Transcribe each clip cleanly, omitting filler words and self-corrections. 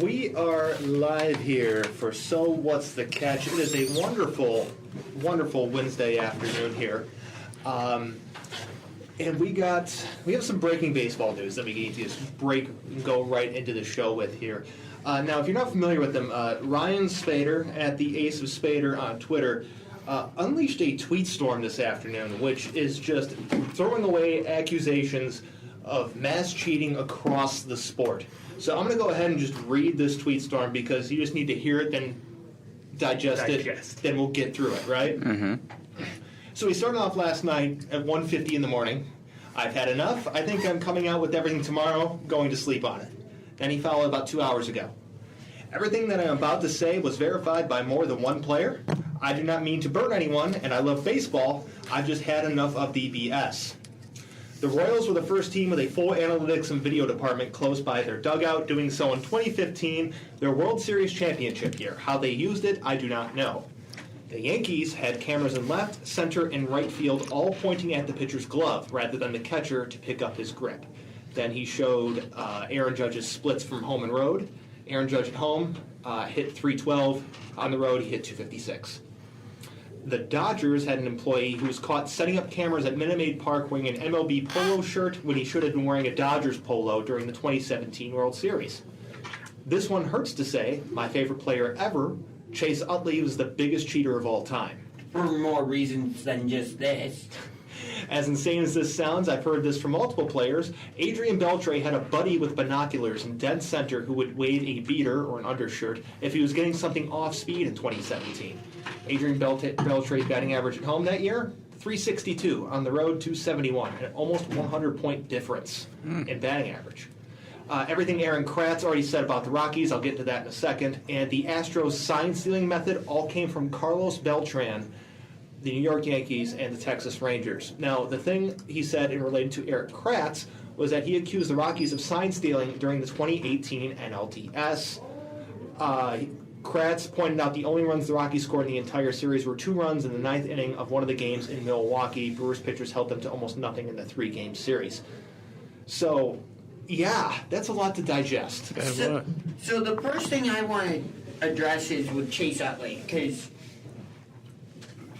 We are live here for So What's the Catch? It is a wonderful, wonderful Wednesday afternoon here. And we have some breaking baseball news that we need to just break and go right into the show with here. Now, if you're not familiar with them, Ryan Spader at the Ace of Spader on Twitter unleashed a tweet storm this afternoon, which is just throwing away accusations of mass cheating across the sport. So I'm going to go ahead and just read this tweet storm because you just need to hear it, then digest it, then we'll get through it, right? Mm-hmm. So we started off last night at 1:50 in the morning. I've had enough. I think I'm coming out with everything tomorrow, going to sleep on it. Then he followed about 2 hours ago. Everything that I'm about to say was verified by more than one player. I do not mean to burn anyone, and I love baseball. I've just had enough of the BS. The Royals were the first team with a full analytics and video department close by their dugout, doing so in 2015, their World Series championship year. How they used it, I do not know. The Yankees had cameras in left, center, and right field, all pointing at the pitcher's glove rather than the catcher to pick up his grip. Then he showed Aaron Judge's splits from home and road. Aaron Judge at home hit .312. On the road, he hit .256. The Dodgers had an employee who was caught setting up cameras at Minute Maid Park wearing an MLB polo shirt when he should have been wearing a Dodgers polo during the 2017 World Series. This one hurts to say, my favorite player ever, Chase Utley, was the biggest cheater of all time. For more reasons than just this. As insane as this sounds, I've heard this from multiple players. Adrian Beltre had a buddy with binoculars in dead center who would wave a beater or an undershirt if he was getting something off speed in 2017. Adrian Beltre's batting average at home that year, .362. On the road, .271. An almost 100-point difference in batting average. Everything Aaron Kratz already said about the Rockies, I'll get to that in a second. And the Astros sign-stealing method all came from Carlos Beltran, the New York Yankees, and the Texas Rangers. Now, the thing he said in related to Eric Kratz was that he accused the Rockies of sign-stealing during the 2018 NLDS. Kratz pointed out the only runs the Rockies scored in the entire series were 2 runs in the 9th inning of one of the games in Milwaukee. Brewers pitchers held them to almost nothing in the 3-game series. So, yeah, that's a lot to digest. So the first thing I want to address is with Chase Utley, because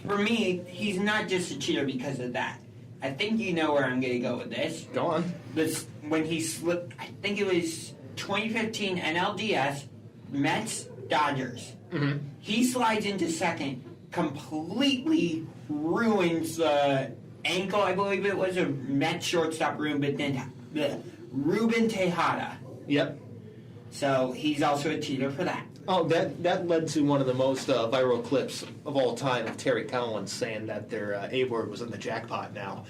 for me, he's not just a cheater because of that. I think you know where I'm going to go with this. Go on. This when he slipped, I think it was 2015 NLDS, Mets, Dodgers. Mm-hmm. He slides into second, completely ruins the ankle, I believe it was, a Mets shortstop Ruben Tejada. Yep. So he's also a cheater for that. Oh, that led to one of the most viral clips of all time of Terry Collins saying that their A-word was in the jackpot now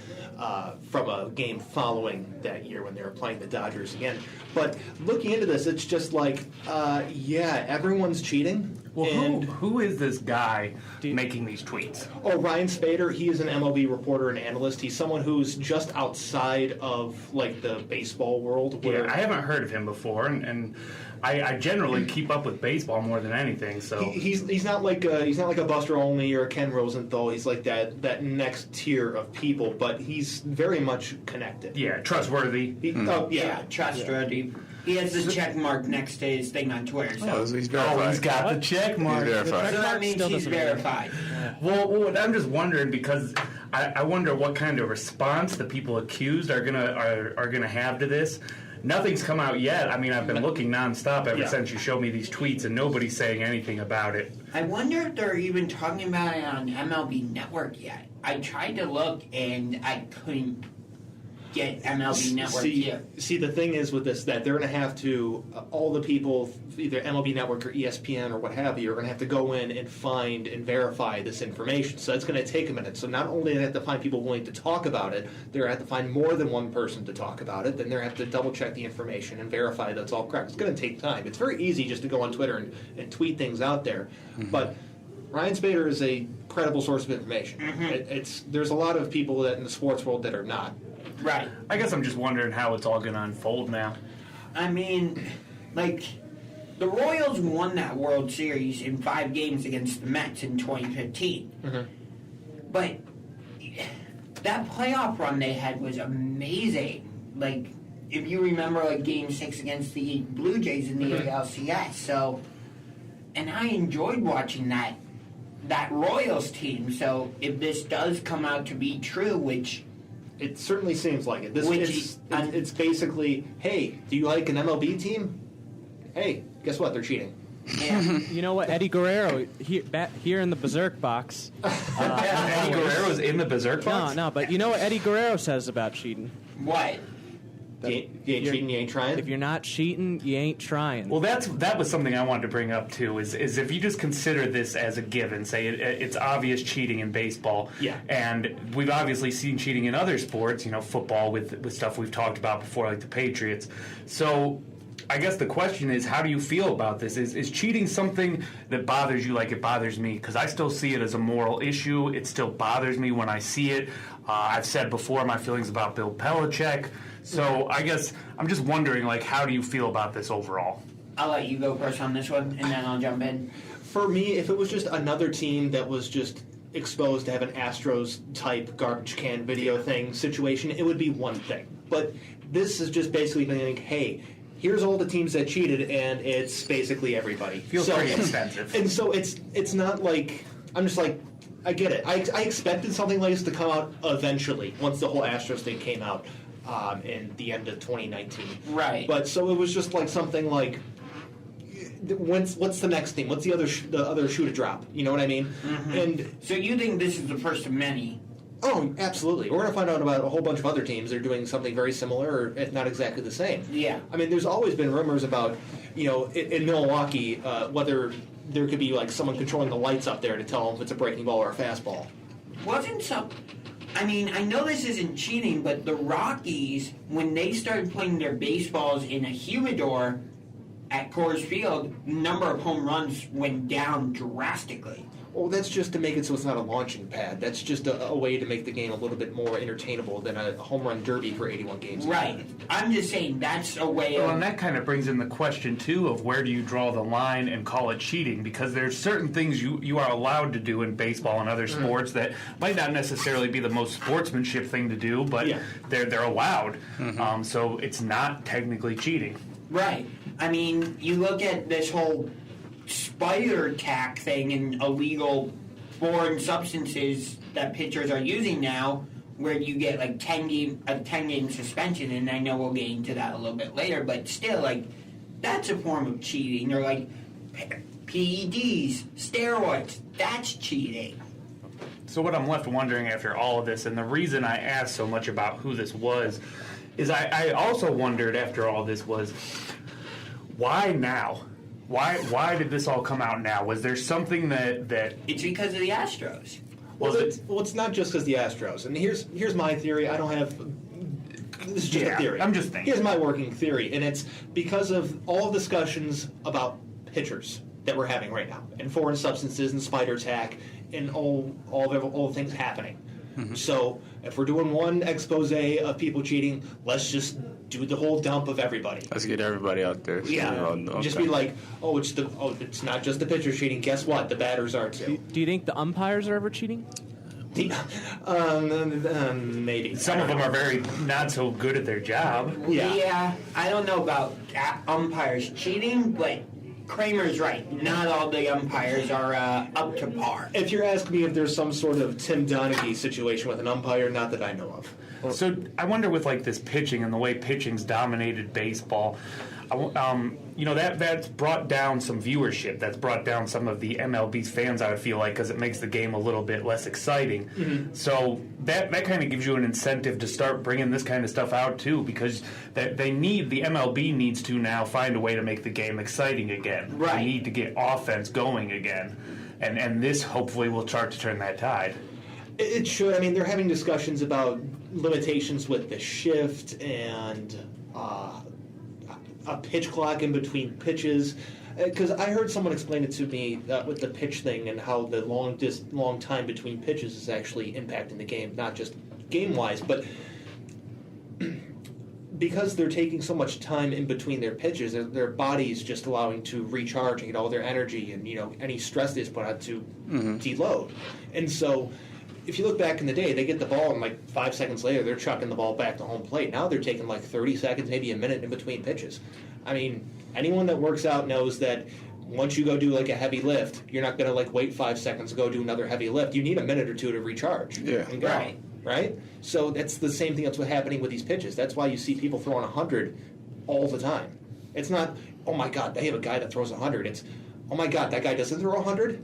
from a game following that year when they were playing the Dodgers again. But looking into this, it's just like, yeah, everyone's cheating. Well, who is this guy making these tweets? Oh, Ryan Spader. He is an MLB reporter and analyst. He's someone who's just outside of like the baseball world. Yeah, I haven't heard of him before, and I generally keep up with baseball more than anything. So he's not like a Buster Olney or a Ken Rosenthal. He's like that next tier of people, but he's very much connected. Yeah, trustworthy. Oh, yeah, trustworthy. Yeah. He has the check mark next to his thing on Twitter. So. He's verified. He's got the check mark. He's verified. So that means he's verified. Well, I'm just wondering because I wonder what kind of response the people accused are gonna have to this. Nothing's come out yet. I mean, I've been looking nonstop ever since you showed me these tweets, and nobody's saying anything about it. I wonder if they're even talking about it on MLB Network yet. I tried to look, and I couldn't get MLB Network yet. See, the thing is with this, that they're going to have to, all the people, either MLB Network or ESPN or what have you, are going to have to go in and find and verify this information. So that's going to take a minute. So not only do they have to find people willing to talk about it, they're going to have to find more than one person to talk about it. Then they're going to have to double-check the information and verify that it's all correct. It's going to take time. It's very easy just to go on Twitter and tweet things out there. Mm-hmm. But Ryan Spader is a credible source of information. Mm-hmm. There's a lot of people that in the sports world that are not. Right. I guess I'm just wondering how it's all going to unfold now. I mean, like, the Royals won that World Series in 5 games against the Mets in 2015. Mm-hmm. But that playoff run they had was amazing. Like, if you remember, like Game 6 against the Blue Jays in the ALCS. So, and I enjoyed watching that Royals team. So, if this does come out to be true, which it certainly seems like it. It's basically, hey, do you like an MLB team? Hey, guess what? They're cheating. yeah, You know what? Eddie Guerrero, here in the Berserk box. Eddie Guerrero's in the Berserk box? No, but you know what Eddie Guerrero says about cheating? what? You ain't cheating, you ain't trying? If you're not cheating, you ain't trying. Well, that was something I wanted to bring up too. Is if you just consider this as a given, say it's obvious cheating in baseball, Yeah. and we've obviously seen cheating in other sports, football with stuff we've talked about before, like the Patriots. So, I guess the question is, how do you feel about this? Is cheating something that bothers you like it bothers me? Because I still see it as a moral issue. It still bothers me when I see it. I've said before my feelings about Bill Belichick. So I guess I'm just wondering, like, how do you feel about this overall? I'll let you go first on this one, and then I'll jump in. For me, if it was just another team that was just exposed to have an Astros-type garbage can video thing situation, it would be one thing. But this is just basically saying, hey, here's all the teams that cheated, and it's basically everybody. Feels pretty expensive. And so it's not like, I'm just like, I get it. I expected something like this to come out eventually, once the whole Astros thing came out in the end of 2019. Right. But so it was just like something like, what's the next thing? What's the other shoe to drop? You know what I mean? Mm-hmm. And So you think this is the first of many? oh, absolutely. We're going to find out about a whole bunch of other teams that are doing something very similar, or if not exactly the same. Yeah. I mean, there's always been rumors about, in Milwaukee, whether there could be like someone controlling the lights up there to tell them if it's a breaking ball or a fastball. Wasn't some... I mean, I know this isn't cheating, but the Rockies, when they started playing their baseballs in a humidor at Coors Field, number of home runs went down drastically. Well, that's just to make it so it's not a launching pad. That's just a way to make the game a little bit more entertainable than a home run derby for 81 games. Right. I'm just saying that's a way Well, of... and that kind of brings in the question, too, of where do you draw the line and call it cheating? Because there's certain things you are allowed to do in baseball and other sports that might not necessarily be the most sportsmanship thing to do, but they're allowed. So it's not technically cheating. Right. I mean, you look at this whole spider tack thing and illegal foreign substances that pitchers are using now, where you get like 10 game suspension, and I know we'll get into that a little bit later, but still, like, that's a form of cheating. Or like PEDs, steroids, that's cheating. So what I'm left wondering after all of this, and the reason I asked so much about who this was, is I also wondered after all this was, why now? Why did this all come out now? Was there something that It's because of the Astros. Well, it's not just because the Astros. And here's my theory. I don't have... This is just a theory. I'm just thinking. Here's my working theory, and it's because of all discussions about pitchers that we're having right now, and foreign substances and spider tack, and all the things happening. So if we're doing one expose of people cheating, let's just do the whole dump of everybody. Let's get everybody out there. Yeah, just be like, it's not just the pitchers cheating. Guess what? The batters are too. Do you think the umpires are ever cheating? Maybe. some of them are very not so good at their job? Yeah. I don't know about umpires cheating, but Kramer's right. Not all the umpires are up to par. If you're asking me if there's some sort of Tim Donaghy situation with an umpire, not that I know of. So I wonder with like this pitching and the way pitching's dominated baseball, that's brought down some viewership. That's brought down some of the MLB's fans, I would feel like, because it makes the game a little bit less exciting. So that kind of gives you an incentive to start bringing this kind of stuff out too, because the MLB needs to now find a way to make the game exciting again. Right. They need to get offense going again, and this hopefully will start to turn that tide. It should. I mean, they're having discussions about limitations with the shift and a pitch clock in between pitches. Because I heard someone explain it to me with the pitch thing and how the long time between pitches is actually impacting the game, not just game-wise, but because they're taking so much time in between their pitches, their body's just allowing to recharge and get all their energy and any stress they just put out to deload. And so if you look back in the day, they get the ball and like 5 seconds later they're chucking the ball back to home plate. Now they're taking like 30 seconds, maybe a minute in between pitches. I mean, anyone that works out knows that once you go do like a heavy lift, you're not going to like wait 5 seconds to go do another heavy lift. You need a minute or two to recharge. Yeah. And go, right? So that's the same thing that's what's happening with these pitches. That's why you see people throwing 100 all the time. It's not, oh my God, they have a guy that throws 100. It's, oh my God, that guy doesn't throw 100?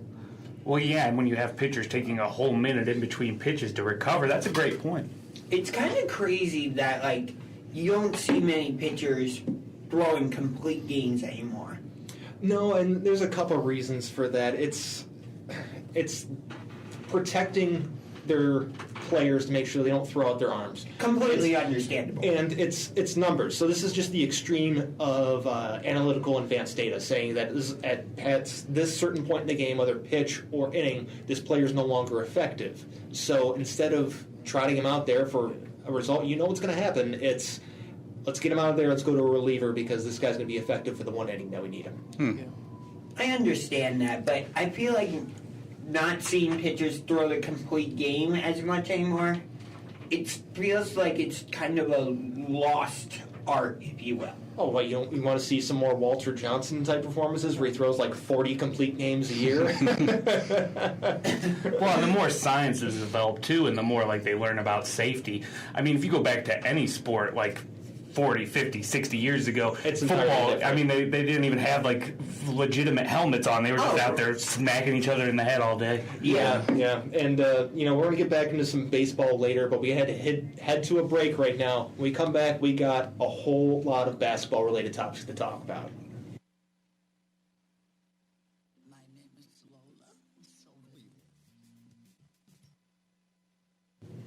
Well, yeah, and when you have pitchers taking a whole minute in between pitches to recover, that's a great point. It's kind of crazy that, like, you don't see many pitchers throwing complete games anymore. No, and there's a couple of reasons for that. It's protecting their players to make sure they don't throw out their arms. Completely understandable. And it's numbers. So this is just the extreme of analytical advanced data saying that at this certain point in the game, whether pitch or inning, this player is no longer effective. So instead of trotting him out there for a result, you know what's going to happen. It's let's get him out of there, let's go to a reliever because this guy's going to be effective for the one inning that we need him. I understand that, but I feel like not seeing pitchers throw the complete game as much anymore, it feels like it's kind of a lost art, if you will. Oh, what, you want to see some more Walter Johnson type performances where he throws like 40 complete games a year? Well, and the more science is developed too, and the more like they learn about safety. I mean, if you go back to any sport, like 40, 50, 60 years ago, It's football, entirely different. I mean, they didn't even have like legitimate helmets on. They were just out there smacking each other in the head all day. Yeah. And, we're going to get back into some baseball later, but we had to head to a break right now. When we come back, we got a whole lot of basketball-related topics to talk about.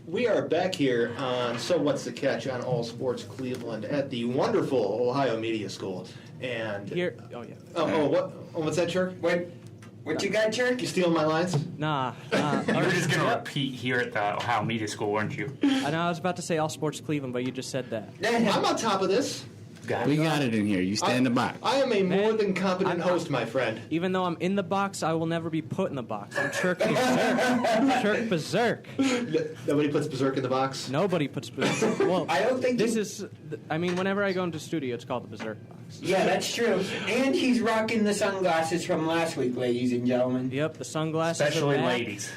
We are back here on So What's the Catch on All Sports Cleveland at the wonderful Ohio Media School. And Here, oh yeah. What's that, Chirk? What you got, Chirk? You stealing my lines? Nah. You were just going to repeat here at the Ohio Media School, weren't you? I know I was about to say All Sports Cleveland, but you just said that. I'm on top of this. We got it in here. You stay in the box. I am a more Man, than competent I'm- host, my friend. Even though I'm in the box, I will never be put in the box. I'm Chirk Berserk. Chirk Berserk. Nobody puts Berserk in the box. Nobody puts Berserk. Well, I don't think this you- is. I mean, whenever I go into studio, it's called the Berserk box. Yeah, that's true. And he's rocking the sunglasses from last week, ladies and gentlemen. Yep, the sunglasses. are Especially back. ladies.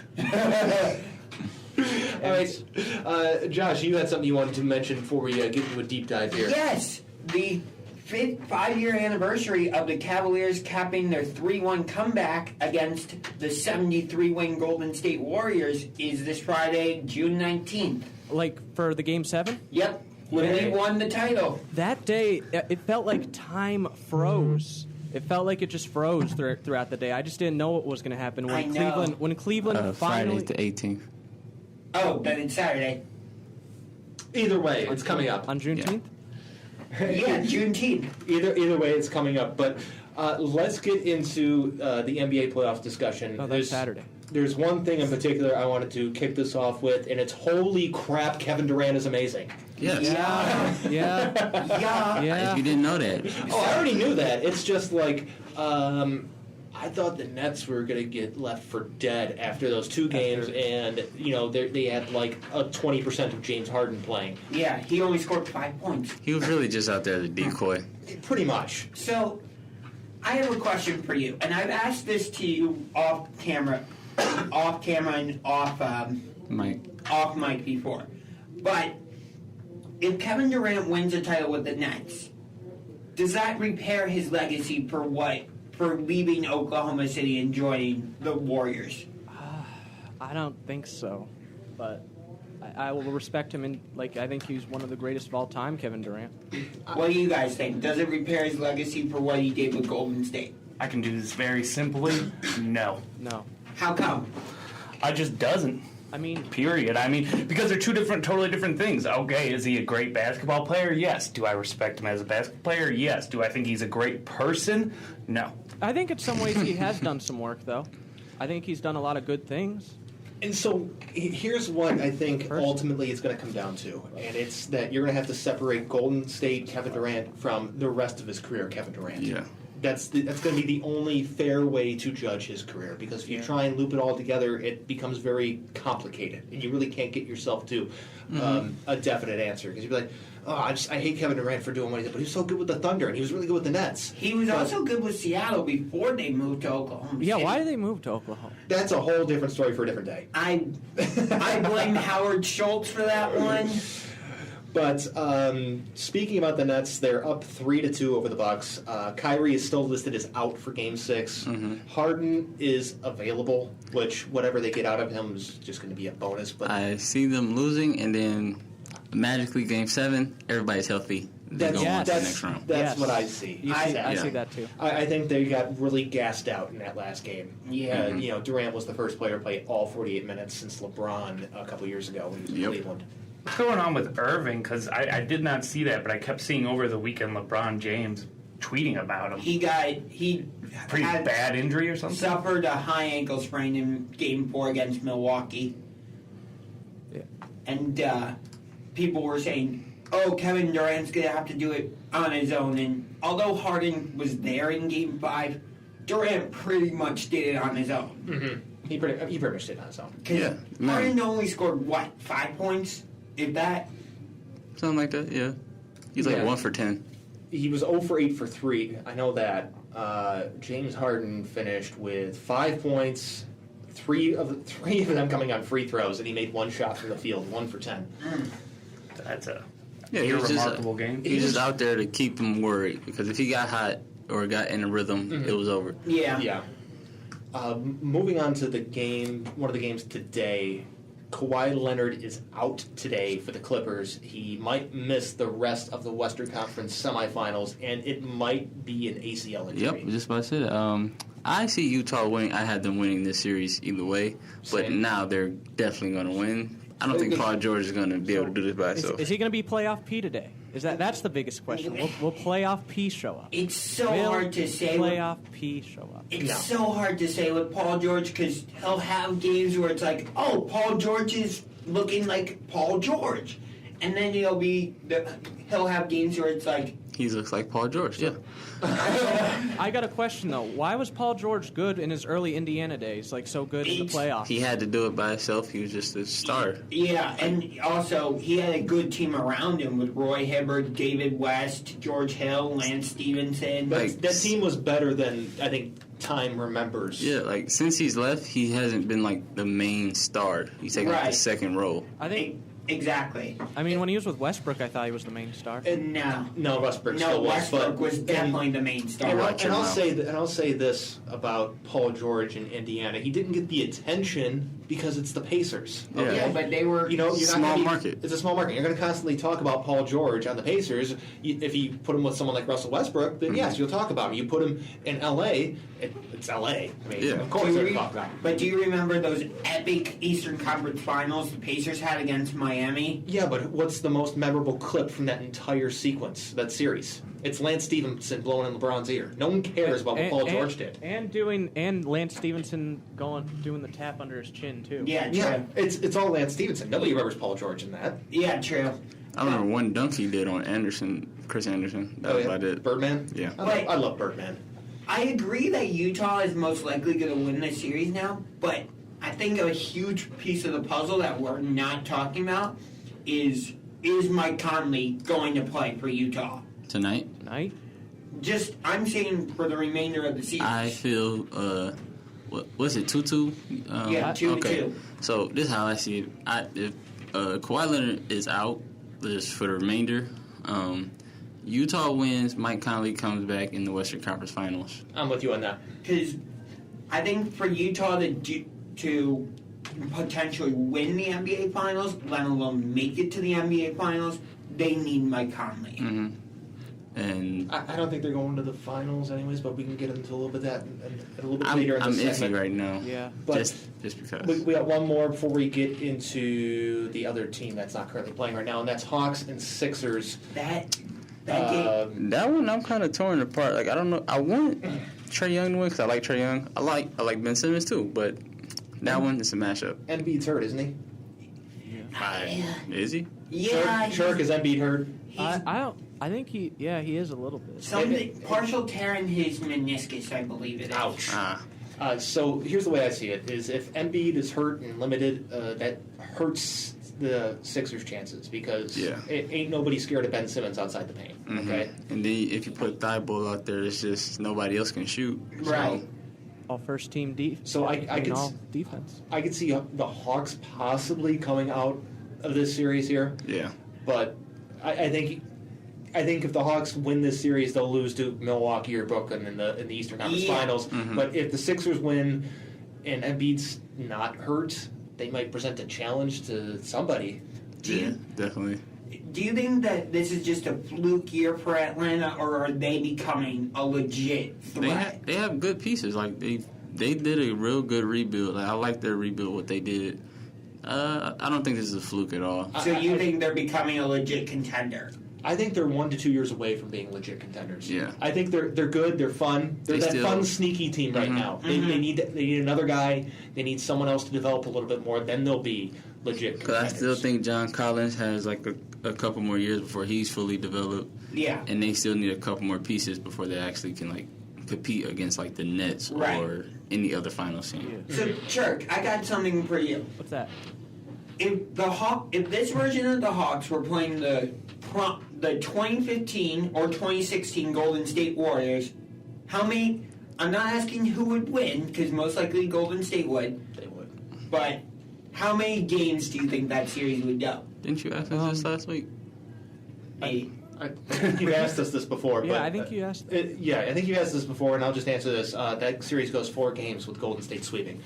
All right, Josh, you had something you wanted to mention before we get into a deep dive here. Yes, the 5-year anniversary of the Cavaliers capping their 3-1 comeback against the 73-win Golden State Warriors is this Friday, June 19th. Like for the Game 7? Yep, when they won the title. That day, it felt like time froze. It felt like it just froze throughout the day. I just didn't know what was going to happen I know. when Cleveland finally. Friday's the 18th. Oh, then it's Saturday. Either way, it's coming up. On Juneteenth? Yeah, Juneteenth. Either way, it's coming up. But let's get into the NBA playoff discussion. Oh, that's Saturday. There's one thing in particular I wanted to kick this off with, and it's holy crap, Kevin Durant is amazing. Yes. Yeah. Yeah. If you didn't know that. Oh, I already knew that. It's just like I thought the Nets were going to get left for dead after those two games, and they had like a 20% of James Harden playing. Yeah, he only scored 5 points. He was really just out there as a decoy. Pretty much. So, I have a question for you, and I've asked this to you off camera and Mike. off mic before. But if Kevin Durant wins a title with the Nets, does that repair his legacy for leaving Oklahoma City and joining the Warriors? I don't think so, but I will respect him. And I think he's one of the greatest of all time, Kevin Durant. What do you guys think? Does it repair his legacy for what he did with Golden State? I can do this very simply. No. No, How come? I just doesn't. I mean, Period. I mean, because they're two totally different things. Okay, is he a great basketball player? Yes. Do I respect him as a basketball player? Yes. Do I think he's a great person? No. I think in some ways he has done some work, though. I think he's done a lot of good things. And so here's what I think ultimately it's going to come down to, and it's that you're going to have to separate Golden State Kevin Durant from the rest of his career Kevin Durant. Yeah. that's going to be the only fair way to judge his career, because if you try and loop it all together, it becomes very complicated, and you really can't get yourself to a definite answer, because you'd be like, oh, I hate Kevin Durant for doing what he did, but he was so good with the Thunder, and he was really good with the Nets. He was also good with Seattle before they moved to Oklahoma Yeah, City. why did they move to Oklahoma? That's a whole different story for a different day. I blame Howard Schultz for that one. But speaking about the Nets, they're up 3-2 over the Bucks. Kyrie is still listed as out for Game 6. Harden is available, which whatever they get out of him is just going to be a bonus. But I see them losing, and then magically Game 7, everybody's healthy. They go on to the next round. That's what I see. I see that too. I think they got really gassed out in that last game. Yeah. Durant was the first player to play all 48 minutes since LeBron a couple years ago when he was in Cleveland. What's going on with Irving? Because I did not see that, but I kept seeing over the weekend LeBron James tweeting about him. He Pretty had bad injury or something? suffered a high ankle sprain in Game 4 against Milwaukee. Yeah. And people were saying, oh, Kevin Durant's going to have to do it on his own. And although Harden was there in Game 5, Durant pretty much did it on his own. Mm-hmm. He pretty much did it on his own. Yeah, Harden only scored, 5 points? If that? Something like that, yeah. He's like 1 for 10. He was 0 for 8 for 3. I know that. James Harden finished with 5 points, three of them coming on free throws, and he made 1 shot from the field, 1 for 10. That's a He was remarkable game. He was just out there to keep him worried, because if he got hot or got in a rhythm, it was over. Yeah. Moving on to the game, one of the games today. Kawhi Leonard is out today for the Clippers. He might miss the rest of the Western Conference semifinals, and it might be an ACL injury. Yep, I was just about to say that. I see Utah winning. I had them winning this series either way, but Same. now they're definitely going to win. I don't think Paul George is going to be able to do this by himself. Is he going to be playoff P today? That's the biggest question. Will playoff P show up? It's so Will hard to say. Playoff P show up? It's so hard to say with Paul George, because he'll have games where it's like, oh, Paul George is looking like Paul George. And then he'll have games where it's like, He looks like Paul George, yeah. I got a question though. Why was Paul George good in his early Indiana days? Like so good in the playoffs. He had to do it by himself. He was just a star. yeah, and also he had a good team around him with Roy Hibbert, David West, George Hill, Lance Stevenson. But Like, that team was better than I think time remembers. Yeah, like since he's left, he hasn't been like the main star. He's taken like the Right. second role. I think. Exactly. I mean, when he was with Westbrook, I thought he was the main star. No, Westbrook No, still was. Westbrook but, was definitely the main star. And, Watch and him I'll now. say and I'll say this about Paul George in Indiana: he didn't get the attention because it's the Pacers. Yeah. Yeah, but they were. You're not Small gonna be- market. It's a small market. You're going to constantly talk about Paul George on the Pacers. If you put him with someone like Russell Westbrook, then yes, you'll talk about him. You put him in L.A., it's L.A. I mean, Yeah. of course they're going to talk about him. But do you remember those epic Eastern Conference Finals the Pacers had against Miami? Yeah, but what's the most memorable clip from that entire sequence, that series? It's Lance Stevenson blowing in LeBron's ear. No one cares about what Paul George did. And Lance Stevenson doing the tap under his chin too. Yeah, true. Yeah, it's all Lance Stevenson. Nobody remembers Paul George in that. Yeah, true. I remember one dunk he did on Chris Anderson. That was about it. Birdman? Yeah. I love Birdman. I agree that Utah is most likely going to win this series now, but I think a huge piece of the puzzle that we're not talking about is Mike Conley going to play for Utah? Tonight, I'm saying for the remainder of the season. I feel, what was it, 2-2? Yeah, 2-2. Okay, so this is how I see it. If Kawhi Leonard is out just for the remainder, Utah wins, Mike Conley comes back in the Western Conference Finals. I'm with you on that. Because I think for Utah to potentially win the NBA Finals, let alone make it to the NBA Finals, they need Mike Conley. Mm-hmm. And I don't think they're going to the finals anyways, but we can get into a little bit of that a little bit later in I'm the iffy segment. right now. Yeah. But just because. we got one more before we get into the other team that's not currently playing right now, and that's Hawks and Sixers. That game. That one I'm kind of torn apart. Like I don't know. I want Trae Young to win because I like Trae Young. I like Ben Simmons too, but that one is a mashup. Embiid's hurt, isn't he? Is he? Yeah. Sure, because Embiid hurt. I don't. I think he is a little bit. Something partial tear in his meniscus, I believe it is. Ouch. Ah, So here's the way I see it: is if Embiid is hurt and limited, that hurts the Sixers' chances because Yeah. it ain't nobody scared of Ben Simmons outside the paint. Okay. and then if you put Thibault out there, it's just nobody else can shoot. So, Right. All first team So I could all defense. I could see the Hawks possibly coming out of this series here, yeah. but I think if the Hawks win this series, they'll lose to Milwaukee or Brooklyn in the Eastern Conference Yeah. Finals. But if the Sixers win and Embiid's not hurt, they might present a challenge to somebody. Yeah, definitely. Do you think that this is just a fluke year for Atlanta, or are they becoming a legit threat? They have good pieces. Like they did a real good rebuild. Like, I like their rebuild. What they did. I don't think this is a fluke at all. So you think they're becoming a legit contender? I think they're 1 to 2 years away from being legit contenders. Yeah. I think they're good. They're fun. They're They that still- fun, sneaky team right now. They need another guy. They need someone else to develop a little bit more. Then they'll be legit Because contenders. I still think John Collins has like a couple more years before he's fully developed, Yeah. and they still need a couple more pieces before they actually can like compete against like the Nets Right. or any other finals team. So, Chirk, I got something for you. What's that? If this version of the Hawks were playing the 2015 or 2016 Golden State Warriors, how many? I'm not asking who would win because most likely Golden State would. They would. But how many games do you think that series would go? Didn't you ask us this last week? 8. I think you've asked us this before. Yeah, but, I think you asked. I think you asked this before, and I'll just answer this. That series goes 4 games with Golden State sweeping.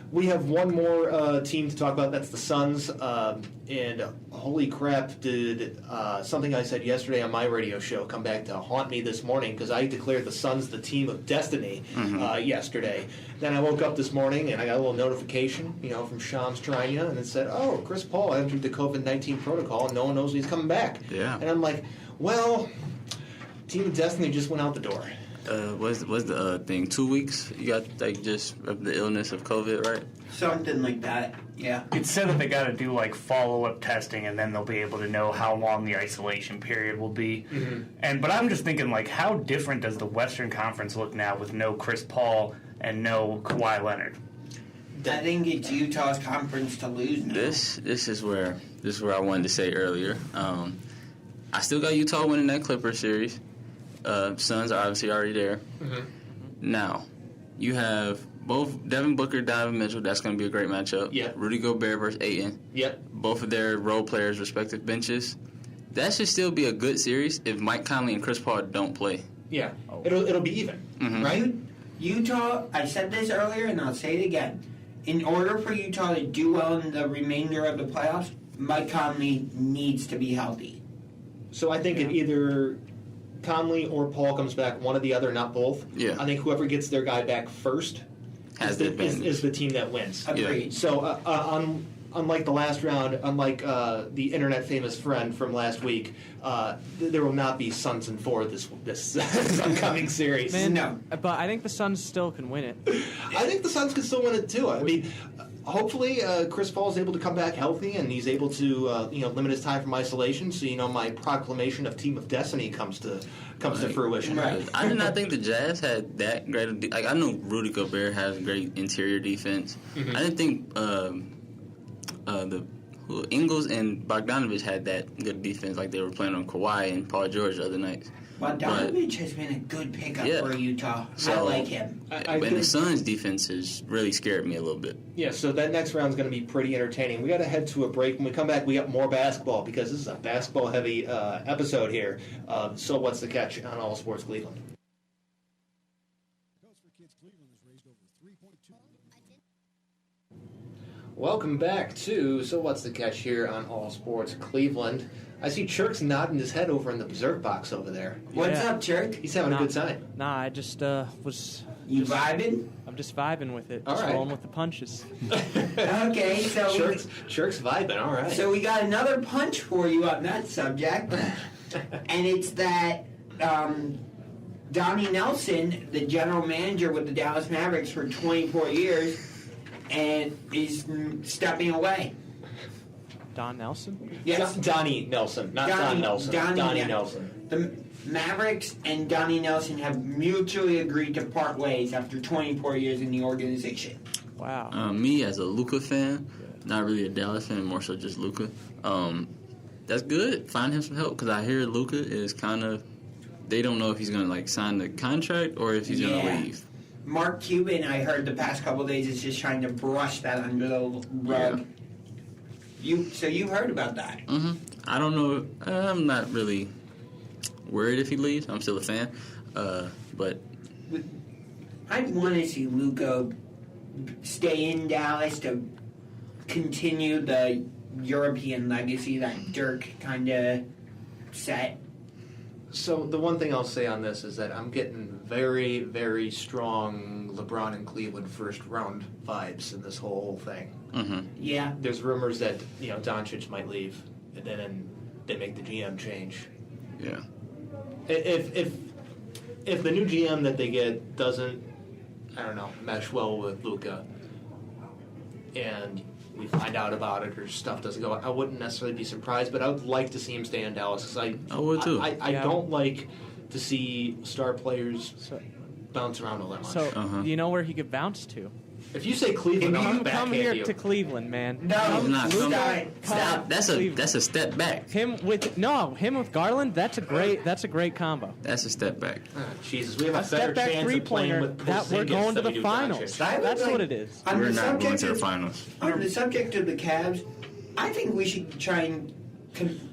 We have one more team to talk about. That's the Suns. And holy crap, did something I said yesterday on my radio show come back to haunt me this morning because I declared the Suns the team of destiny yesterday. Then I woke up this morning and I got a little notification, from Shams Charania, and it said, "Oh, Chris Paul entered the COVID-19 protocol, and no one knows when he's coming back." Yeah. And I'm like, well, team of destiny just went out the door. What's the thing? 2 weeks? You got like just of the illness of COVID, right? Something like that. Yeah. It said that they got to do like follow-up testing, and then they'll be able to know how long the isolation period will be. But I'm just thinking, like, how different does the Western Conference look now with no Chris Paul and no Kawhi Leonard? I think it's Utah's conference to lose now. This is where I wanted to say earlier. I still got Utah winning that Clippers series. Suns are obviously already there. Now, you have both Devin Booker, Donovan Mitchell. That's going to be a great matchup. Yeah. Rudy Gobert versus Ayton. Yep. Both of their role players' respective benches. That should still be a good series if Mike Conley and Chris Paul don't play. Yeah. It'll be even, right? Utah, I said this earlier and I'll say it again. In order for Utah to do well in the remainder of the playoffs, Mike Conley needs to be healthy. So I think if either Conley or Paul comes back, one or the other, not both. Yeah. I think whoever gets their guy back first Has the advantage. is the team that wins. Agreed. So unlike the last round, unlike the internet famous friend from last week, there will not be Suns in 4 this upcoming series. Man, No. But I think the Suns still can win it. I think the Suns can still win it too. I mean, hopefully Chris Paul is able to come back healthy and he's able to limit his time from isolation. So my proclamation of team of destiny comes to fruition. Right. I did not think the Jazz had that great. I know Rudy Gobert has great interior defense. I didn't think Ingles and Bogdanovich had that good defense like they were playing on Kawhi and Paul George the other night. Bogdanovich has been a good pickup Yeah. for Utah. I So- like him. I And the think- Suns' defense has really scared me a little bit. Yeah, so that next round is going to be pretty entertaining. We got to head to a break. When we come back, we got more basketball because this is a basketball-heavy episode here. So what's the catch on All Sports Cleveland? Welcome back to So What's the Catch here on All Sports Cleveland. I see Chirk's nodding his head over in the Berserk box over there. What's Yeah. up, Chirk? He's having a good time. Nah, I just was. You vibing? I'm just vibing with it. All Just right. rolling with the punches. Okay, so Chirk's vibing, all right. so we got another punch for you on that subject, and it's that Donnie Nelson, the general manager with the Dallas Mavericks for 24 years, and is stepping away. Don Nelson? Yes. Donnie Nelson, not Don Nelson. Donnie Nelson. The Mavericks and Donnie Nelson have mutually agreed to part ways after 24 years in the organization. Wow. Me as a Luka fan, not really a Dallas fan, more so just Luka. That's good. Find him some help because I hear Luka is kind of. They don't know if he's going to sign the contract or if he's going to leave. Mark Cuban, I heard the past couple of days, is just trying to brush that under the rug. Yeah. So you heard about that? Mm-hmm. I don't know. I'm not really worried if he leaves. I'm still a fan, but I want to see Luka stay in Dallas to continue the European legacy that Dirk kind of set. So the one thing I'll say on this is that I'm getting very, very strong LeBron and Cleveland first round vibes in this whole thing. mm-hmm. Yeah. There's rumors that Doncic might leave, and then they make the GM change. yeah. If the new GM that they get doesn't, I don't know, mesh well with Luka, and we find out about it or stuff doesn't go, I wouldn't necessarily be surprised, but I would like to see him stay in Dallas because I would too. I don't like to see star players bounce around all that much. So, you know where he could bounce to? If you say Cleveland, I'm gonna Come backhand here you. to Cleveland, man. No, Not Luka, Stop. That's a step back. Him with Garland. That's a great combo. That's a step back. Jesus, we have a, A better step back chance of playing three-pointer with that we're Porzingis going to than we the do finals. Doncic. That's what it is. On We're the not going subject to the of- finals. On the subject of the Cavs, I think we should try and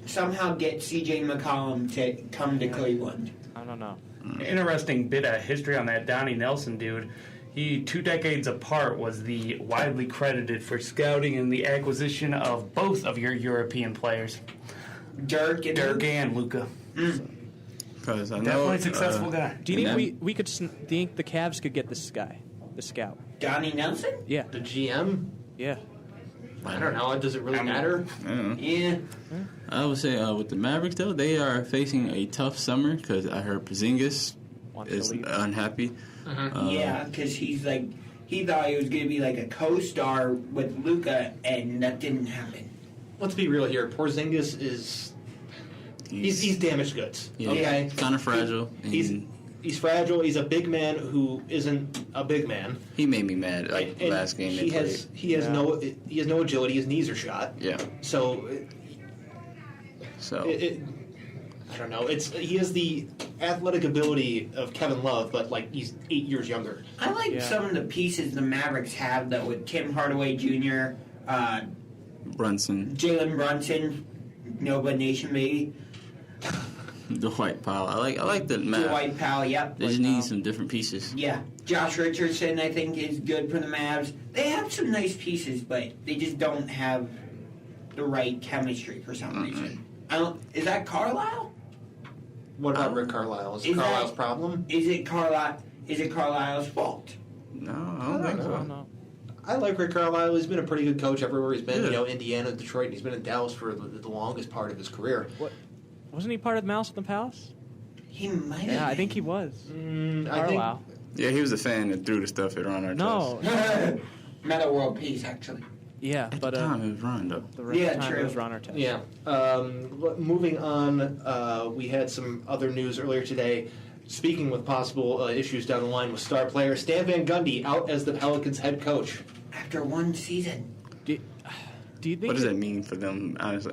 somehow get C.J. McCollum to come to Cleveland. I don't know. Interesting bit of history on that Donnie Nelson dude. He, 2 decades apart, was the widely credited for scouting and the acquisition of both of your European players, Dirk and Luka. Because I know Definitely a successful guy. Do you And think we could think the Cavs could get this guy, the scout? Donnie Nelson? Yeah, The GM? yeah. I don't know. Does it really matter? I don't know. Yeah. I would say with the Mavericks though, they are facing a tough summer because I heard Porzingis Wants to is leave. unhappy. Yeah, because he thought he was going to be like a co-star with Luka, and that didn't happen. Let's be real here. Porzingis is he's damaged goods. Yeah, Okay, kind of fragile. He's fragile. He's a big man who isn't a big man. He made me mad like And last game they played. he has no agility. His knees are shot. Yeah. So So I don't know. He has the athletic ability of Kevin Love, but he's 8 years younger. I like some of the pieces the Mavericks have, though, with Tim Hardaway Jr., Brunson, Jalen Brunson, Nova Nation baby, the White Powell. I like the map. Dwight Powell, yep. They just need some different pieces. Yeah, Josh Richardson, I think, is good for the Mavs. They have some nice pieces, but they just don't have the right chemistry for some reason. Is that Carlisle? What about Rick Carlisle? Is it Is that- Carlisle's problem? Is it Carlisle's fault? No, I don't think I so. don't know. I like Rick Carlisle. He's been a pretty good coach everywhere he's been. Yeah. Indiana, Detroit, and he's been in Dallas for the longest part of his career. Wasn't he part of Mouse at the Palace? He might have. Yeah, I think he was. Carlisle. Yeah, he was a fan that threw the stuff at Ron Artest. No. Meta World Peace, actually. Yeah, At but the time, it was Ron, though. the rest Yeah, of the time true. it was Ron Artest. Yeah. Moving on, we had some other news earlier today. Speaking with possible issues down the line with star player Stan Van Gundy out as the Pelicans head coach. After one season. Do you think? What does that mean for them? Honestly,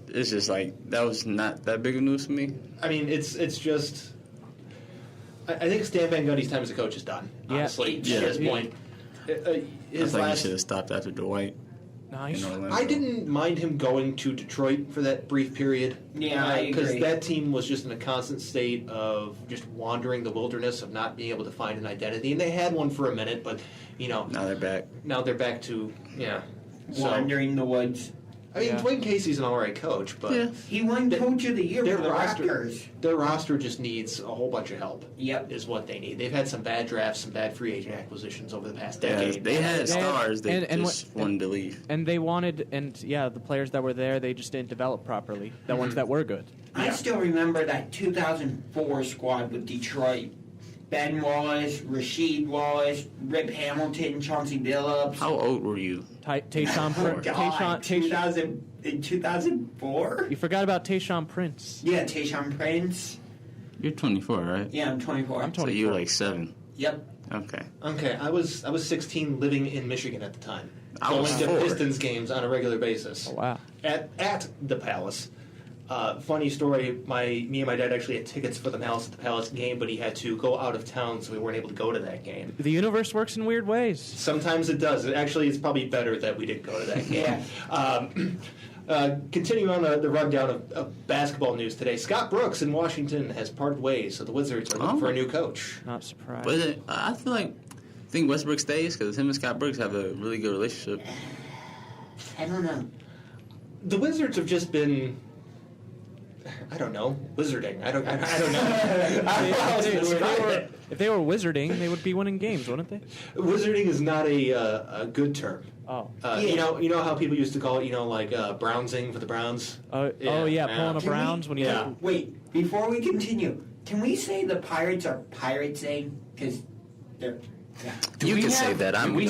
it's just that was not that big of news for me. I mean, it's just. I think Stan Van Gundy's time as a coach is done. Yeah. Honestly, Yeah. at this point. I His think he last. should have stopped after Dwight. No, in he's, Orlando. I didn't mind him going to Detroit for that brief period. Yeah, I Because agree. that team was just in a constant state of just wandering the wilderness of not being able to find an identity. And they had one for a minute, but, Now they're back. now they're back to, Wandering the woods. I mean, Yeah. Dwayne Casey's an alright coach, but Yeah. He won Coach of the Year their for the roster, Raptors. their roster just needs a whole bunch of help. Yep. Is what they need. They've had some bad drafts, some bad free agent acquisitions over the past Yeah, decade. they had They had- stars. They and just wanted to leave. and they wanted, the players that were there, they just didn't develop properly. The ones that were good. I still remember that 2004 squad with Detroit. Ben Wallace, Rasheed Wallace, Rip Hamilton, Chauncey Billups. How old were you? Tayshaun Prince. God, 2004? You forgot about Tayshaun Prince. Yeah, Tayshaun Prince. You're 24, right? Yeah, I'm 24. I'm So 24. you were like 7. Yep. Okay. Okay, I was 16, living in Michigan at the time. I was going to 4. Pistons games on a regular basis. Oh, wow. At the Palace. Funny story. Me and my dad actually had tickets for the Palace game, but he had to go out of town, so we weren't able to go to that game. The universe works in weird ways. Sometimes it does. Actually, it's probably better that we didn't go to that game. Continuing on the rundown of basketball news today, Scott Brooks in Washington has parted ways, so the Wizards are looking for a new coach. Not surprised. But I think Westbrook stays because him and Scott Brooks have a really good relationship. I don't know. The Wizards have just been, I don't know, wizarding. I don't know. I don't know how else to describe it. If they were wizarding, they would be winning games, wouldn't they? Wizarding is not a good term. Oh. You know how people used to call it, like Brownsing for the Browns? Pulling a Browns when you. Yeah. Wait, before we continue, can we say the Pirates are pirating? Because they're. Yeah. You can say that. We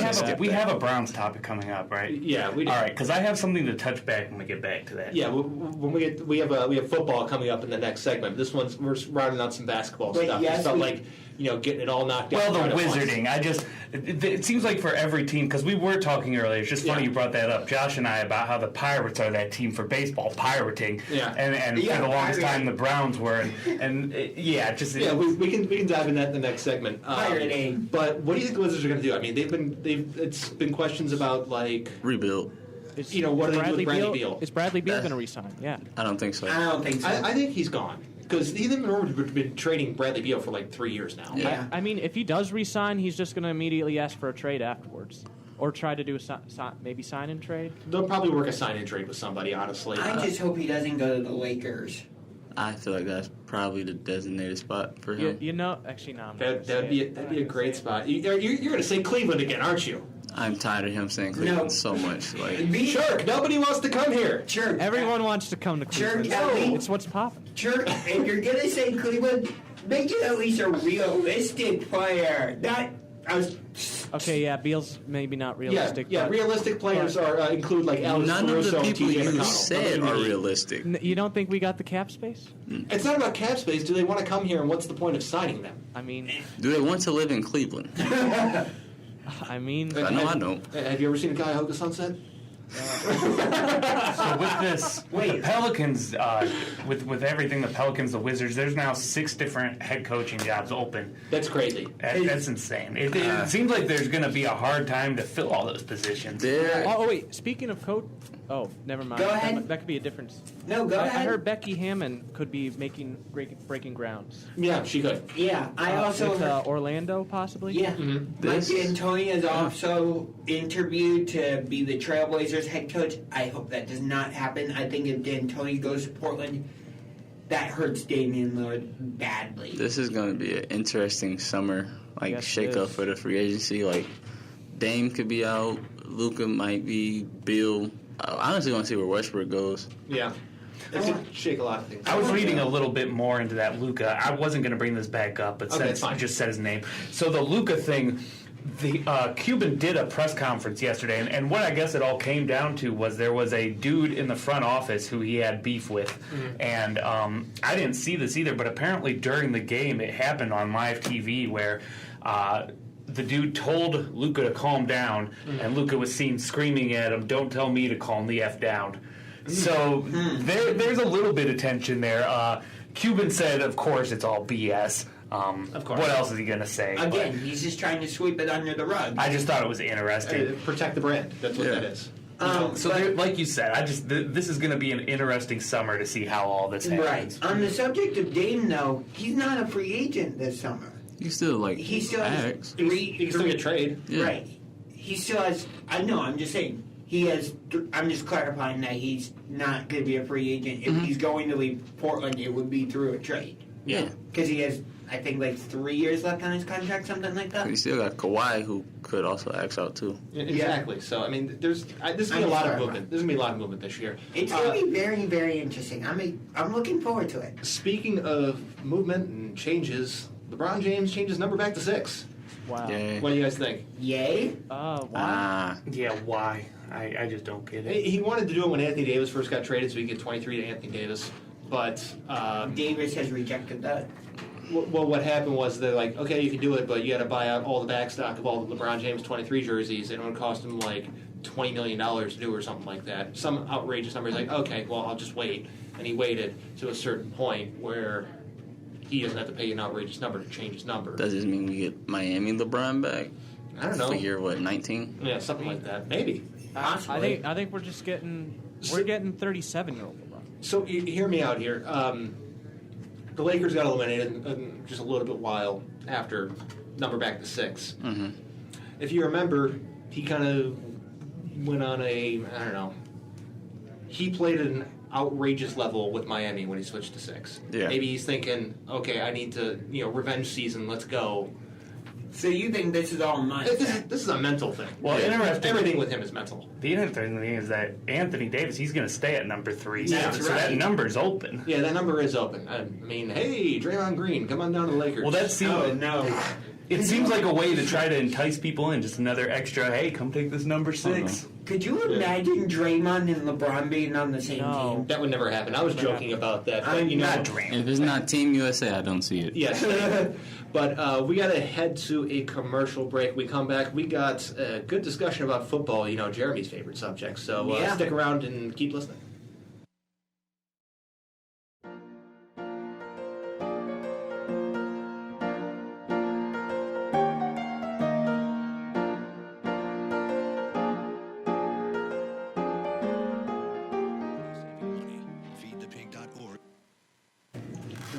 have a Browns topic coming up, right? Yeah, we do. All right, because I have something to touch back when we get back to that. Yeah, when we have football coming up in the next segment. This one's we're rounding out some basketball stuff. Yes, it's not like getting it all knocked out. Well, the right at once. wizarding. It seems like for every team, because we were talking earlier, it's just funny you brought that up, Josh and I, about how the Pirates are that team for baseball, pirating. Yeah. And for the longest time, the Browns were. We can dive in that in the next segment. Pirating. But what do you think the Wizards are going to do? I mean, it's been questions about like Rebuild. what do they do with Bradley Beal? Is Bradley Beal going to resign? Yeah. I don't think so. I don't think so. I think he's gone. Because Ethan Norwood has been trading Bradley Beal for like 3 years now. Yeah. I mean, if he does resign, he's just going to immediately ask for a trade afterwards. Or try to do maybe sign and trade. They'll probably work a sign and trade with somebody, honestly. I just hope he doesn't go to the Lakers. I feel like that's probably the designated spot for him. Actually, no. That'd be a great spot. You're going to say Cleveland again, aren't you? I'm tired of him saying Cleveland so much. Like, Sure, nobody wants to come here. Sure. Everyone wants to come to Cleveland. Sure, Kelly. It's what's popping. Sure, if you're going to say Cleveland, make it at least a realistic player. Okay, yeah, Beal's maybe not realistic. Yeah, but realistic players are include like Alex none of Caruso the and people TJ you McConnell. said are realistic. You don't think we got the cap space? It's not about cap space. Do they want to come here, and what's the point of signing them? I mean, Do they want to live in Cleveland? I mean, I know I don't. Have you ever seen a Cuyahoga sunset? So with this, the Pelicans, with everything, the Pelicans, the Wizards, there's now 6 different head coaching jobs open. That's crazy. That's insane. It seems like there's going to be a hard time to fill all those positions. oh wait, speaking of coach, never mind. Go ahead. That could be a difference. No, go ahead. I heard Becky Hammond could be breaking grounds. Yeah, she could. Yeah, I also with, heard. Orlando possibly. Yeah, Mike D'Antoni is also interviewed to be the Trailblazers head coach. I hope that does not happen. I think if D'Antoni goes to Portland, that hurts Damian Lillard badly. This is going to be an interesting summer, Yes, shake it up is. for the free agency. Like, Dame could be out, Luka might be, Bill. I honestly want to see where Westbrook goes. Yeah. It could shake a lot of things. I was reading a little bit more into that Luka. I wasn't going to bring this back up, but Okay, since fine. you just said his name. So the Luka thing, the Cuban did a press conference yesterday, and what I guess it all came down to was there was a dude in the front office who he had beef with, and I didn't see this either, but apparently during the game it happened on live TV where the dude told Luka to calm down, and Luka was seen screaming at him, "Don't tell me to calm the F down." So there's a little bit of tension there. Cuban said, of course, it's all BS. Of course. What else is he going to say? Again, he's just trying to sweep it under the rug. I just thought it was interesting. Protect the brand. That's what that is. Like you said, this is going to be an interesting summer to see how all this happens. Right. On the subject of Dame, though, he's not a free agent this summer. You still, He still has Ajax. He can still get trade. Yeah. Right. He still has. I know. I'm just saying. He has. I'm just clarifying that he's not going to be a free agent. If he's going to leave Portland, it would be through a trade. Yeah. Because he has, I think, like 3 years left on his contract, something like that. You still got Kawhi, who could also X out, too. Yeah, exactly. So, I mean, there's going to be a lot of movement. There's going to be a lot of movement this year. It's going to be very, very interesting. I'm looking forward to it. Speaking of movement and changes, LeBron James changed his number back to 6. Wow. Yeah. What do you guys think? Yay? Why? Yeah, why? I just don't get it. He wanted to do it when Anthony Davis first got traded, so he could get 23 to Anthony Davis. But Davis has rejected that. well, what happened was they're like, okay, you can do it, but you got to buy out all the backstock of all the LeBron James 23 jerseys, and it would cost him like $20 million to do or something like that. Some outrageous number. He's like, okay, well, I'll just wait. And he waited to a certain point where he doesn't have to pay an outrageous number to change his number. Does this mean we get Miami LeBron back? I don't know. For year, 19? Yeah, something like that. Maybe. Possibly. I think we're just getting 37-year-old LeBron. So hear me out here. The Lakers got eliminated just a little bit while after number back to 6. Mm-hmm. If you remember, he kind of went on I don't know. He played at an outrageous level with Miami when he switched to 6. Yeah. Maybe he's thinking, okay, I need to, revenge season. Let's go. So you think this is all mindset? This is a mental thing. Well, interesting. Everything with him is mental. The interesting thing is that Anthony Davis, he's going to stay at number 3. Yeah, so that's that right. number's open. Yeah, that number is open. I mean, hey, Draymond Green, come on down to the Lakers. Well, that's Oh, no. It seems like a way to try to entice people in. Just another extra, hey, come take this number 6. Could you imagine Draymond and LeBron being on the same No. team? That would never happen. I was joking about that. But, I'm not If it's not Team USA, I don't see it. Yes. But we got to head to a commercial break. We come back. We got a good discussion about football, Jeremy's favorite subject. So Yeah. stick around and keep listening.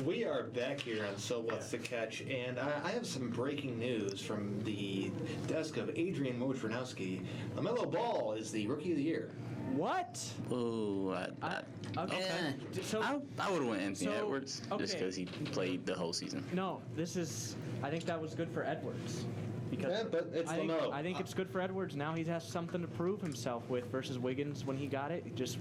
We are back here on So What's the Catch, and I have some breaking news from the desk of Adrian Wojnarowski. LaMelo Ball is the Rookie of the Year. What? Oh, Okay. So- I would have went Anthony so- Edwards just okay. because he played the whole season. No, I think that was good for Edwards. Because Yeah, but it's LaMelo. I think it's good for Edwards. Now he has something to prove himself with versus Wiggins when he got it. He just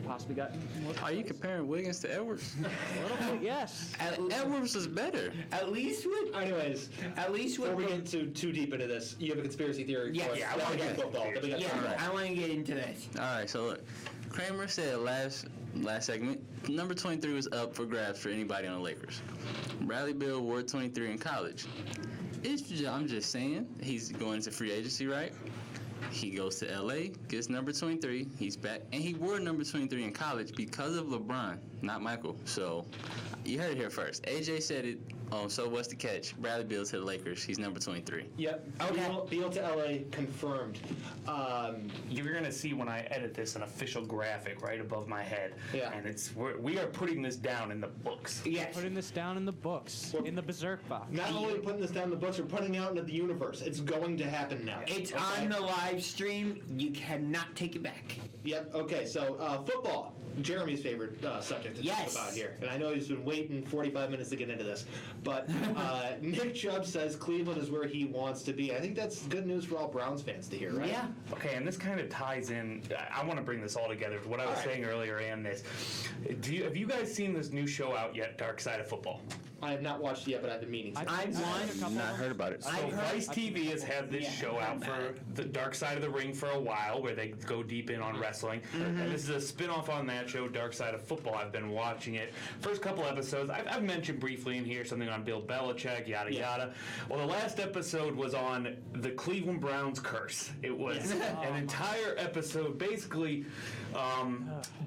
possibly got more. Are you comparing Wiggins to Edwards? A little bit, yes. Edwards is better. At least with Anyways, before we get too deep into this, you have a conspiracy theory. Yeah, for us. yeah, I Let's wanna get get- football. Then we got some I want to get into this. All right, so look, Kramer said last segment, number 23 was up for grabs for anybody on the Lakers. Bradley Beal wore 23 in college. I'm just saying, he's going into free agency, right? He goes to LA, gets number 23. He's back, and he wore number 23 in college because of LeBron, not Michael. So you heard it here first. AJ said it. So what's the catch? Bradley Beal to the Lakers. He's number 23. Yep. Okay. Beal to LA confirmed. You're going to see when I edit this an official graphic right above my head. Yeah. And we are putting this down in the books. Yes. Putting this down in the books, in the Berserk box. Not only putting this down in the books, we're putting it out into the universe. It's going to happen now. It's Okay? on the live stream. You cannot take it back. Yep. Okay. So football, Jeremy's favorite subject to Yes. talk about here, and I know he's been waiting 45 minutes to get into this, but Nick Chubb says Cleveland is where he wants to be. I think that's good news for all Browns fans to hear, right? Yeah. Okay, and this kind of ties in. I want to bring this all together. What I was All right. saying earlier and this. Have you guys seen this new show out yet, Dark Side of Football? I have not watched it yet, but I've been meaning to. I've won. Not heard about it. So I've heard- Vice TV has had this Yeah, show I've out heard for the Dark Side of the Ring for a while, where they go deep in on wrestling. And this is a spin-off on that show, Dark Side of Football. I've been watching it. First couple episodes, I've mentioned briefly in here something on Bill Belichick, yada yada. Well, the last episode was on the Cleveland Browns curse. It was an entire episode, basically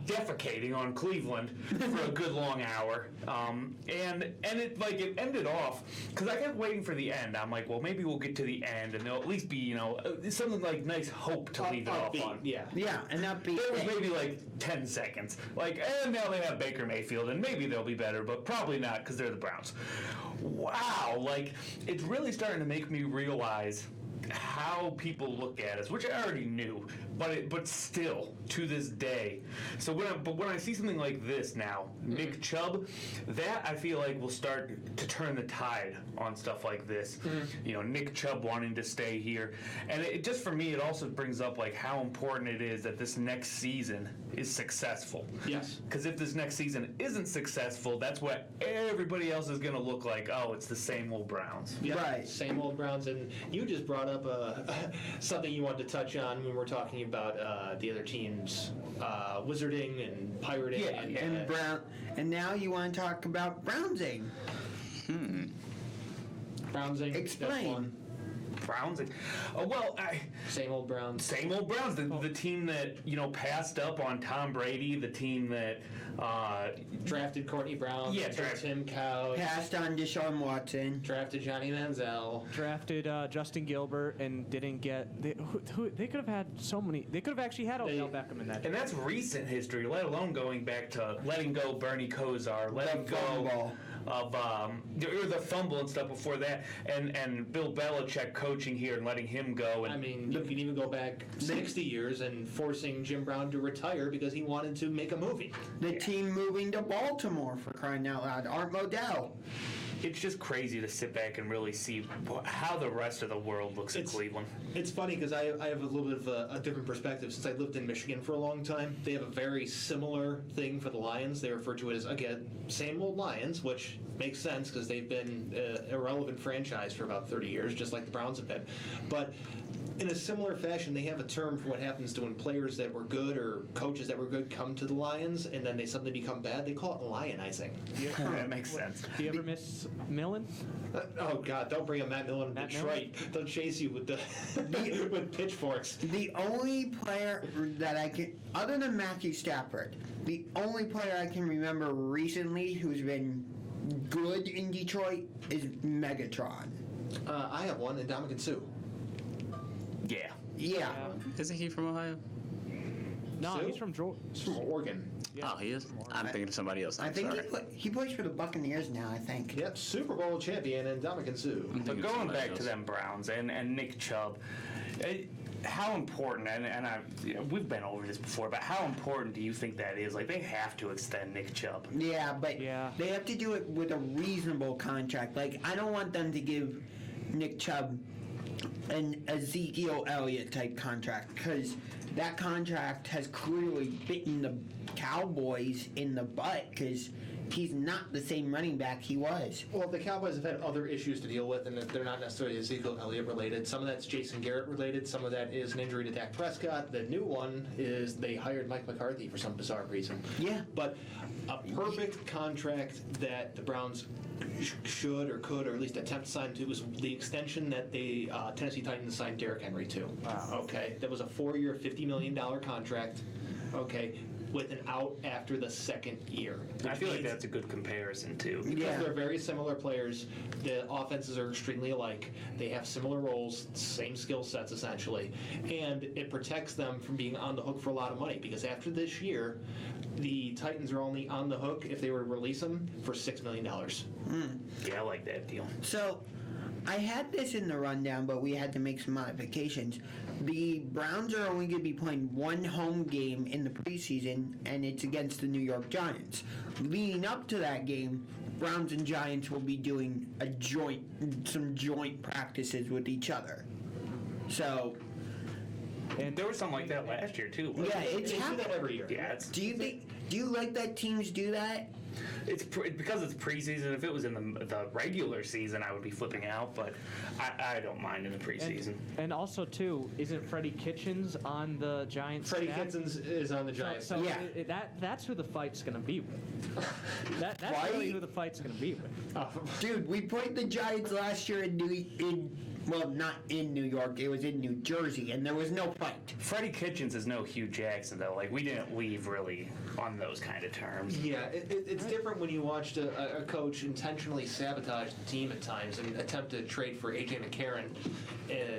defecating on Cleveland for a good long hour. And it ended off because I kept waiting for the end. I'm like, well, maybe we'll get to the end and there'll at least be something like nice hope to leave it off on. Yeah. Yeah, and not be. There was maybe like 10 seconds. And now they have Baker Mayfield, and maybe they'll be better, but probably not because they're the Browns. Wow, it's really starting to make me realize how people look at us, which I already knew, but still to this day. So when I see something like this now, Nick Chubb, that I feel like will start to turn the tide on stuff like this. You know, Nick Chubb wanting to stay here, and it just for me, it also brings up like how important it is that this next season is successful. Yes. Because if this next season isn't successful, that's what everybody else is going to look like. Oh, it's the same old Browns. Yeah, Right. Same old Browns. And you just brought up something you wanted to touch on when we're talking about the other teams wizarding and pirating. Yeah, And and now you want to talk about Brownsing. Brownsing. Explain. That's one. Browns. Same old Browns. Same old Browns. The team that passed up on Tom Brady. The team that Drafted Courtney Brown. Yeah, took Tim Couch. Passed on Deshaun Watson. Drafted Johnny Manziel. Drafted Justin Gilbert and didn't get. They could have had so many. They could have actually had Odell Beckham in that. and that's recent history, let alone going back to letting go Bernie Kosar, letting go fumble. of the fumble and stuff before that, and Bill Belichick coaching here and letting him go. And I mean, you can even go back 60 years and forcing Jim Brown to retire because he wanted to make a movie. The team moving to Baltimore, for crying out loud. Art Modell. it's just crazy to sit back and really see how the rest of the world looks at Cleveland. It's funny because I have a little bit of a different perspective. Since I lived in Michigan for a long time, they have a very similar thing for the Lions. They refer to it as, again, same old Lions, which makes sense because they've been an irrelevant franchise for about 30 years, just like the Browns have been. But in a similar fashion, they have a term for what happens to when players that were good or coaches that were good come to the Lions and then they suddenly become bad. They call it lionizing. That makes sense. Do you ever miss Millen? Oh God! Don't bring a Matt Millen in Matt Detroit. They'll chase you with the with pitchforks. The only player that I can, other than Matthew Stafford, the only player I can remember recently who's been good in Detroit is Megatron. I have one, and Ndamukong Suh. Yeah. Yeah. Isn't he from Ohio? No, Sue? he's from Georgia. He's from Oregon. Oh, he is? I'm thinking of somebody else. I I'm think sorry. he plays for the Buccaneers now, I think. Yep, Super Bowl champion, and Ndamukong Suh. I'm But thinking of going somebody back else. to them Browns and Nick Chubb, how important, we've been over this before, but how important do you think that is? Like, they have to extend Nick Chubb. Yeah, but Yeah. they have to do it with a reasonable contract. Like, I don't want them to give Nick Chubb an Ezekiel Elliott type contract because that contract has clearly bitten the Cowboys in the butt because he's not the same running back he was. Well, the Cowboys have had other issues to deal with, and they're not necessarily Ezekiel Elliott related. Some of that's Jason Garrett related. Some of that is an injury to Dak Prescott. The new one is they hired Mike McCarthy for some bizarre reason. Yeah. But a perfect contract that the Browns should or could or at least attempt to sign to was the extension that the Tennessee Titans signed Derrick Henry to. Wow. Okay, that was a 4-year, $50 million contract. Okay, with an out after the second year. I feel like means- that's a good comparison, too. because Yeah. they're very similar players. The offenses are extremely alike. They have similar roles, same skill sets essentially, and it protects them from being on the hook for a lot of money. Because after this year, the Titans are only on the hook if they were to release them for $6 million. Yeah, I like that deal. So, I had this in the rundown, but we had to make some modifications. The Browns are only going to be playing one home game in the preseason, and it's against the New York Giants. Leading up to that game, Browns and Giants will be doing some joint practices with each other. So, And there was something like that last year, too. wasn't yeah, it? it's They do that happening. every year. Yeah, it's Do you like that teams do that? because it's preseason. If it was in the regular season, I would be flipping out, but I don't mind in the preseason. And also, too, isn't Freddie Kitchens on the Giants Freddie staff? Kitchens is on the Giants. So Yeah. that's who the fight's going to be with. That's Right? really who the fight's going to be with. Dude, we played the Giants last year well, not in New York. It was in New Jersey, and there was no fight. Freddie Kitchens is no Hugh Jackson, though. Like, we didn't leave really on those kind of terms. Yeah, it's different when you watched a coach intentionally sabotage the team at times and attempt to trade for A.J. McCarron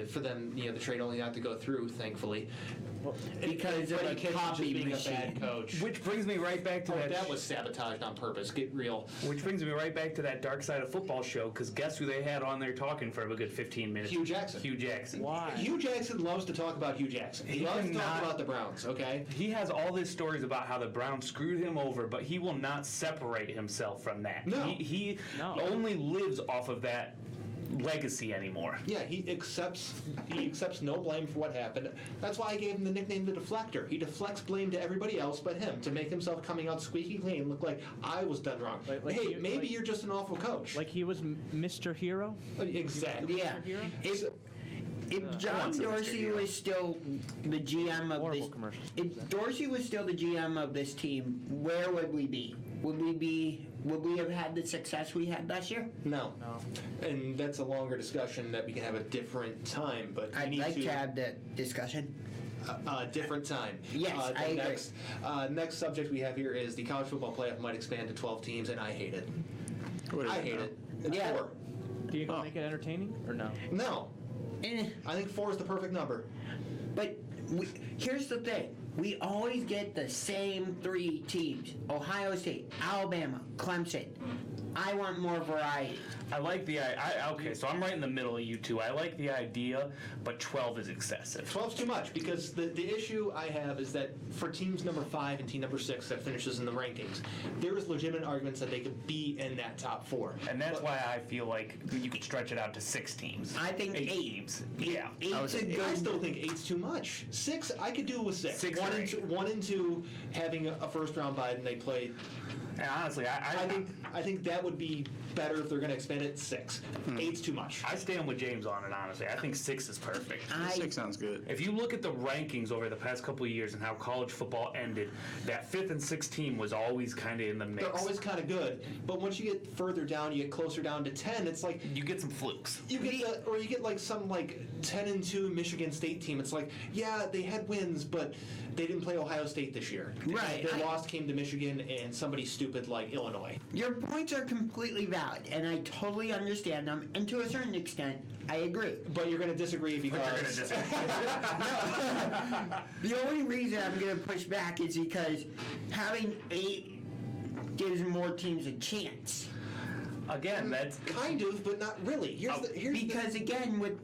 for them, the trade only not to go through, thankfully. because of Freddie a Kitchens just copy being machine. a bad coach. Which brings me right back to That was sabotaged on purpose. Get real. Which brings me right back to that Dark Side of Football show, because guess who they had on there talking for a good 15 minutes? Hugh Jackson. Hugh Jackson. Why? Hugh Jackson loves to talk about Hugh Jackson. He loves to talk cannot- about the Browns, okay? He has all these stories about how the Browns screwed him over, but he will not separate himself from that. No. He No. only lives off of that legacy anymore. Yeah, he accepts no blame for what happened. That's why I gave him the nickname the Deflector. He deflects blame to everybody else but him to make himself coming out squeaky clean look like I was done wrong. Hey, maybe you're just an awful coach. Like he was Mr. Hero? Exactly. Yeah. Hero? If John Dorsey was still the GM of Horrible this, commercials. if Dorsey was still the GM of this team, where would we be? Would we have had the success we had last year? No. No. And that's a longer discussion that we can have a different time. But we I'd need like to have that discussion. different time. Yes, I agree. Next subject we have here is the college football playoff might expand to 12 teams, and I hate it. What is I it hate now? it. It's Yeah. 4. Do you make it entertaining or no? No. I think 4 is the perfect number. But here's the thing. We always get the same 3 teams. Ohio State, Alabama, Clemson. I want more variety. I like the okay, so I'm right in the middle of you two. I like the idea, but 12 is excessive. 12's too much because the issue I have is that for teams number 5 and team number 6 that finishes in the rankings, there is legitimate arguments that they could be in that top 4. And that's But why I feel like you could stretch it out to 6 teams. I think 8 teams. Yeah. 8's a I good. still think 8's too much. 6, I could do with 6. 6 1 or and 2, 1 and 2 having a first round bye and they play. And honestly, I think that would be better if they're going to expand it 6. 8's too much. I stand with James on it, honestly. I think 6 is perfect. 6 sounds good. If you look at the rankings over the past couple of years and how college football ended, that 5th and 6th team was always kind of in the mix. They're always kind of good, but once you get further down, you get closer down to 10. It's like You get some flukes. you get like some like 10-2 Michigan State team. It's like, yeah, they had wins, but they didn't play Ohio State this year. Right. Their loss came to Michigan and somebody stupid like Illinois. Your points are completely valid, and I totally understand them, and to a certain extent, I agree. But you're going to disagree because The only reason I'm going to push back is because having 8 gives more teams a chance. Again, that's kind of, but not really. Because again, with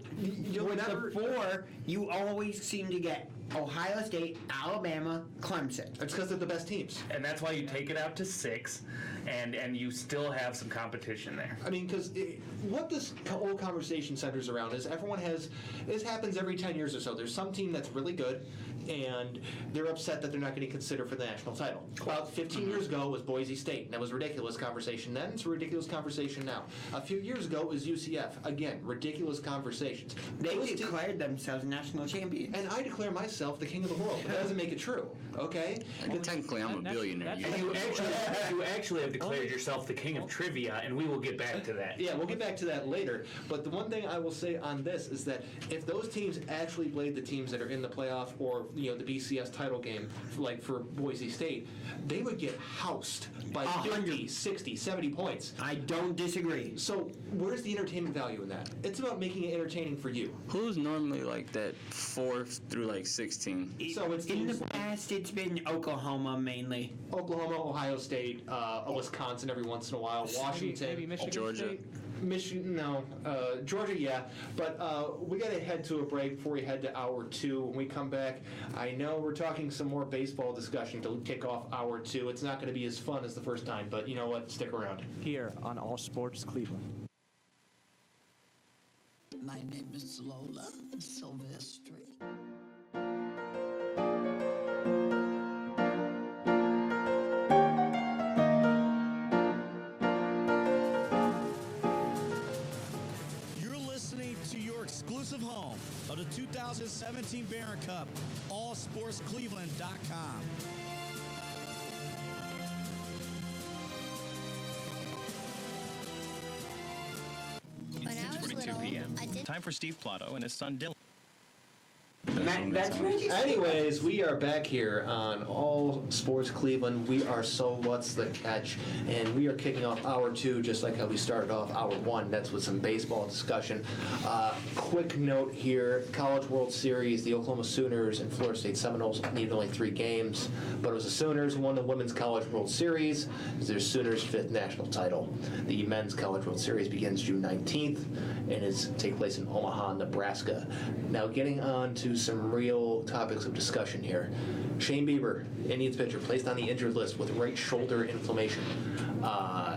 the 4, you always seem to get Ohio State, Alabama, Clemson. It's because they're the best teams. and that's why you take it out to 6, and you still have some competition there. I mean, because what this whole conversation centers around is everyone has, this happens every 10 years or so. There's some team that's really good, and they're upset that they're not getting considered for the national title. About 15 years ago was Boise State, and that was a ridiculous conversation then. It's a ridiculous conversation now. A few years ago was UCF. Again, ridiculous conversations. They Those teams- declared themselves national champions. and I declare myself the king of the world. That doesn't make it true, okay? Well, technically, I'm a billionaire. that's- You actually have declared yourself the king of trivia, and we will get back to that. Yeah, we'll get back to that later. But the one thing I will say on this is that if those teams actually played the teams that are in the playoff or the BCS title game, like for Boise State, they would get housed by 50, 60, 70 points. I don't disagree. So where's the entertainment value in that? It's about making it entertaining for you. Who's normally like that 4th through like 16? So it's In teams the like past, it's been Oklahoma mainly. Oklahoma, Ohio State, Wisconsin every once in a while, Washington, Maybe Michigan Georgia. State? Michigan, no, Georgia, yeah. But we got to head to a break before we head to hour 2. When we come back, I know we're talking some more baseball discussion to kick off hour 2. It's not going to be as fun as the first time, but you know what? Stick around. Here on All Sports Cleveland. My name is Lola Silvestri. You're listening to your exclusive home of the 2017 Barron Cup, allsportscleveland.com. When I was little, I did. Time for Steve Plato and his son Dylan. Anyways, we are back here on All Sports Cleveland. We are So What's the Catch? And we are kicking off Hour 2 just like how we started off Hour 1. That's with some baseball discussion. Quick note here, College World Series, the Oklahoma Sooners and Florida State Seminoles needed only 3 games, but it was the Sooners who won the Women's College World Series. It's their Sooners' 5th national title. The Men's College World Series begins June 19th and is take place in Omaha, Nebraska. Now getting on to some real topics of discussion here. Shane Bieber, Indians pitcher, placed on the injured list with right shoulder inflammation.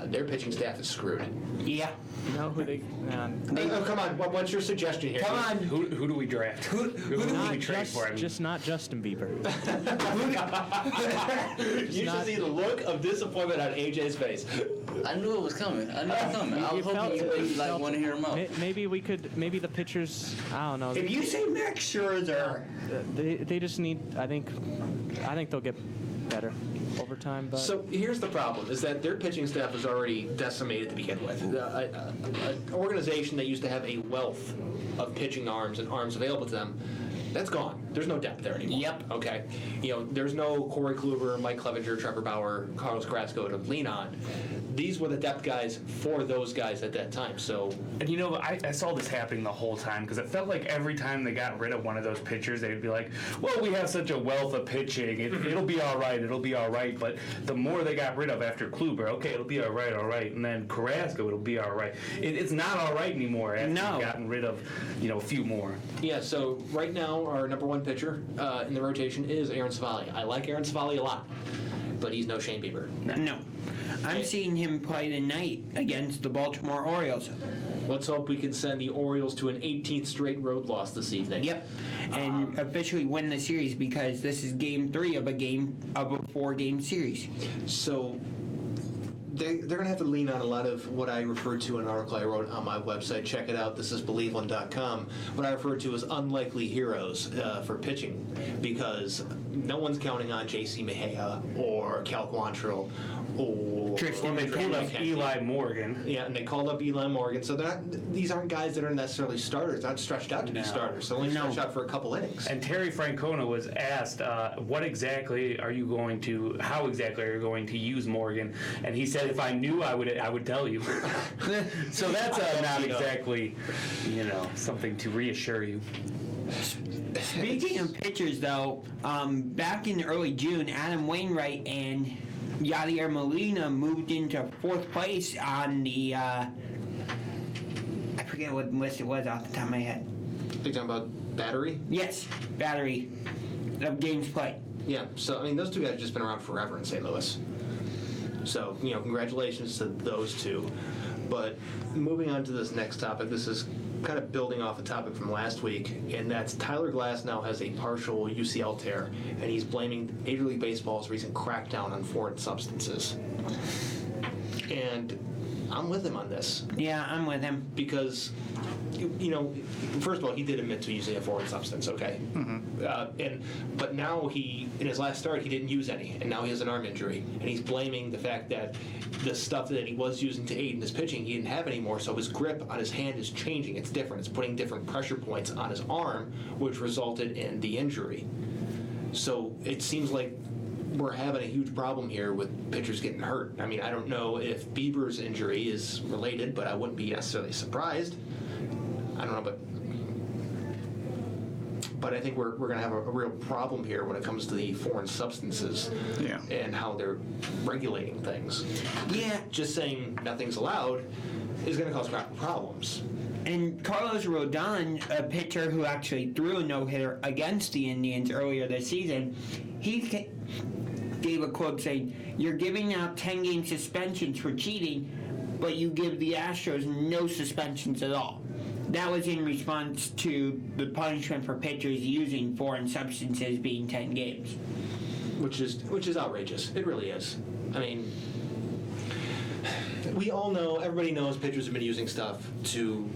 Their pitching staff is screwed. Yeah. You know who they? Come on, what's your suggestion here? Come on. Who do we draft? Who do we trade for? I mean, Just not Justin Bieber. You should see the look of disappointment on AJ's face. I knew it was coming. I was hoping you maybe want to hear him out. Maybe we could. Maybe the pitchers. I don't know. If you say Max Scherzer, They just need. I think they'll get better over time. But So here's the problem: is that their pitching staff is already decimated to begin with. An organization that used to have a wealth of pitching arms and arms available to them, that's gone. There's no depth there anymore. Yep. Okay. There's no Corey Kluber, Mike Clevenger, Trevor Bauer, Carlos Carrasco to lean on. These were the depth guys for those guys at that time. So. and I saw this happening the whole time because it felt like every time they got rid of one of those pitchers, they'd be like, well, we have such a wealth of pitching. It'll be all right. It'll be all right. But the more they got rid of after Kluber, okay, it'll be all right. And then Carrasco, it'll be all right. It's not all right anymore after you've gotten rid of, a few more. Yeah, so right now our number 1 pitcher in the rotation is Aaron Savali. I like Aaron Savali a lot, but he's no Shane Bieber. no. I'm seeing him play tonight against the Baltimore Orioles. Let's hope we can send the Orioles to an 18th straight road loss this evening. Yep. And officially win the series because this is game 3 of a 4-game series. So they're going to have to lean on a lot of what I referred to in an article I wrote on my website. Check it out. This is believeland.com. What I referred to as unlikely heroes for pitching, because no one's counting on J.C. Mejia or Cal Quantrill or Tristan They pulled up McKenzie. Eli Morgan. Yeah, and they called up Eli Morgan. So these aren't guys that are necessarily starters. Not stretched out to be starters. So only stretched out for a couple innings. And Terry Francona was asked, how exactly are you going to use Morgan? And he said, if I knew, I would tell you. So that's not exactly, something to reassure you. Speaking of pitchers, though, back in early June, Adam Wainwright and Yadier Molina moved into 4th place on the, I forget what list it was off the top of my head. Are you talking about battery? Yes, battery of games played. Yeah, so, those two guys have just been around forever in St. Louis. So, congratulations to those two. But moving on to this next topic, this is kind of building off a topic from last week, and that's Tyler Glass now has a partial UCL tear, and he's blaming Major League Baseball's recent crackdown on foreign substances. And I'm with him on this. Yeah, I'm with him. Because, first of all, he did admit to using a foreign substance, okay? Mm-hmm. But now in his last start, he didn't use any, and now he has an arm injury. And he's blaming the fact that the stuff that he was using to aid in his pitching, he didn't have anymore, so his grip on his hand is changing. It's different. It's putting different pressure points on his arm, which resulted in the injury. So it seems like we're having a huge problem here with pitchers getting hurt. I don't know if Bieber's injury is related, but I wouldn't be necessarily surprised. I don't know, but I think we're going to have a real problem here when it comes to the foreign substances and how they're regulating things. Yeah. Just saying nothing's allowed is going to cause problems. And Carlos Rodon, a pitcher who actually threw a no-hitter against the Indians earlier this season, he gave a quote saying, "You're giving out 10-game suspensions for cheating, but you give the Astros no suspensions at all." That was in response to the punishment for pitchers using foreign substances being 10 games. Which is outrageous. It really is. We all know, everybody knows pitchers have been using stuff to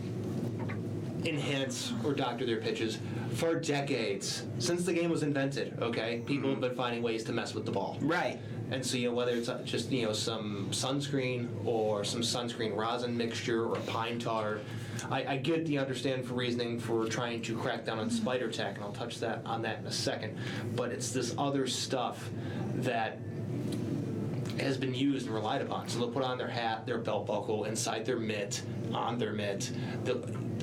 enhance or doctor their pitches for decades. Since the game was invented, okay? People have been finding ways to mess with the ball. Right. And so, whether it's just, some sunscreen or some sunscreen rosin mixture or pine tar, I get the understand for reasoning for trying to crack down on spider tack, and I'll touch on that in a second. But it's this other stuff that has been used and relied upon. So they'll put on their hat, their belt buckle, inside their mitt, on their mitt.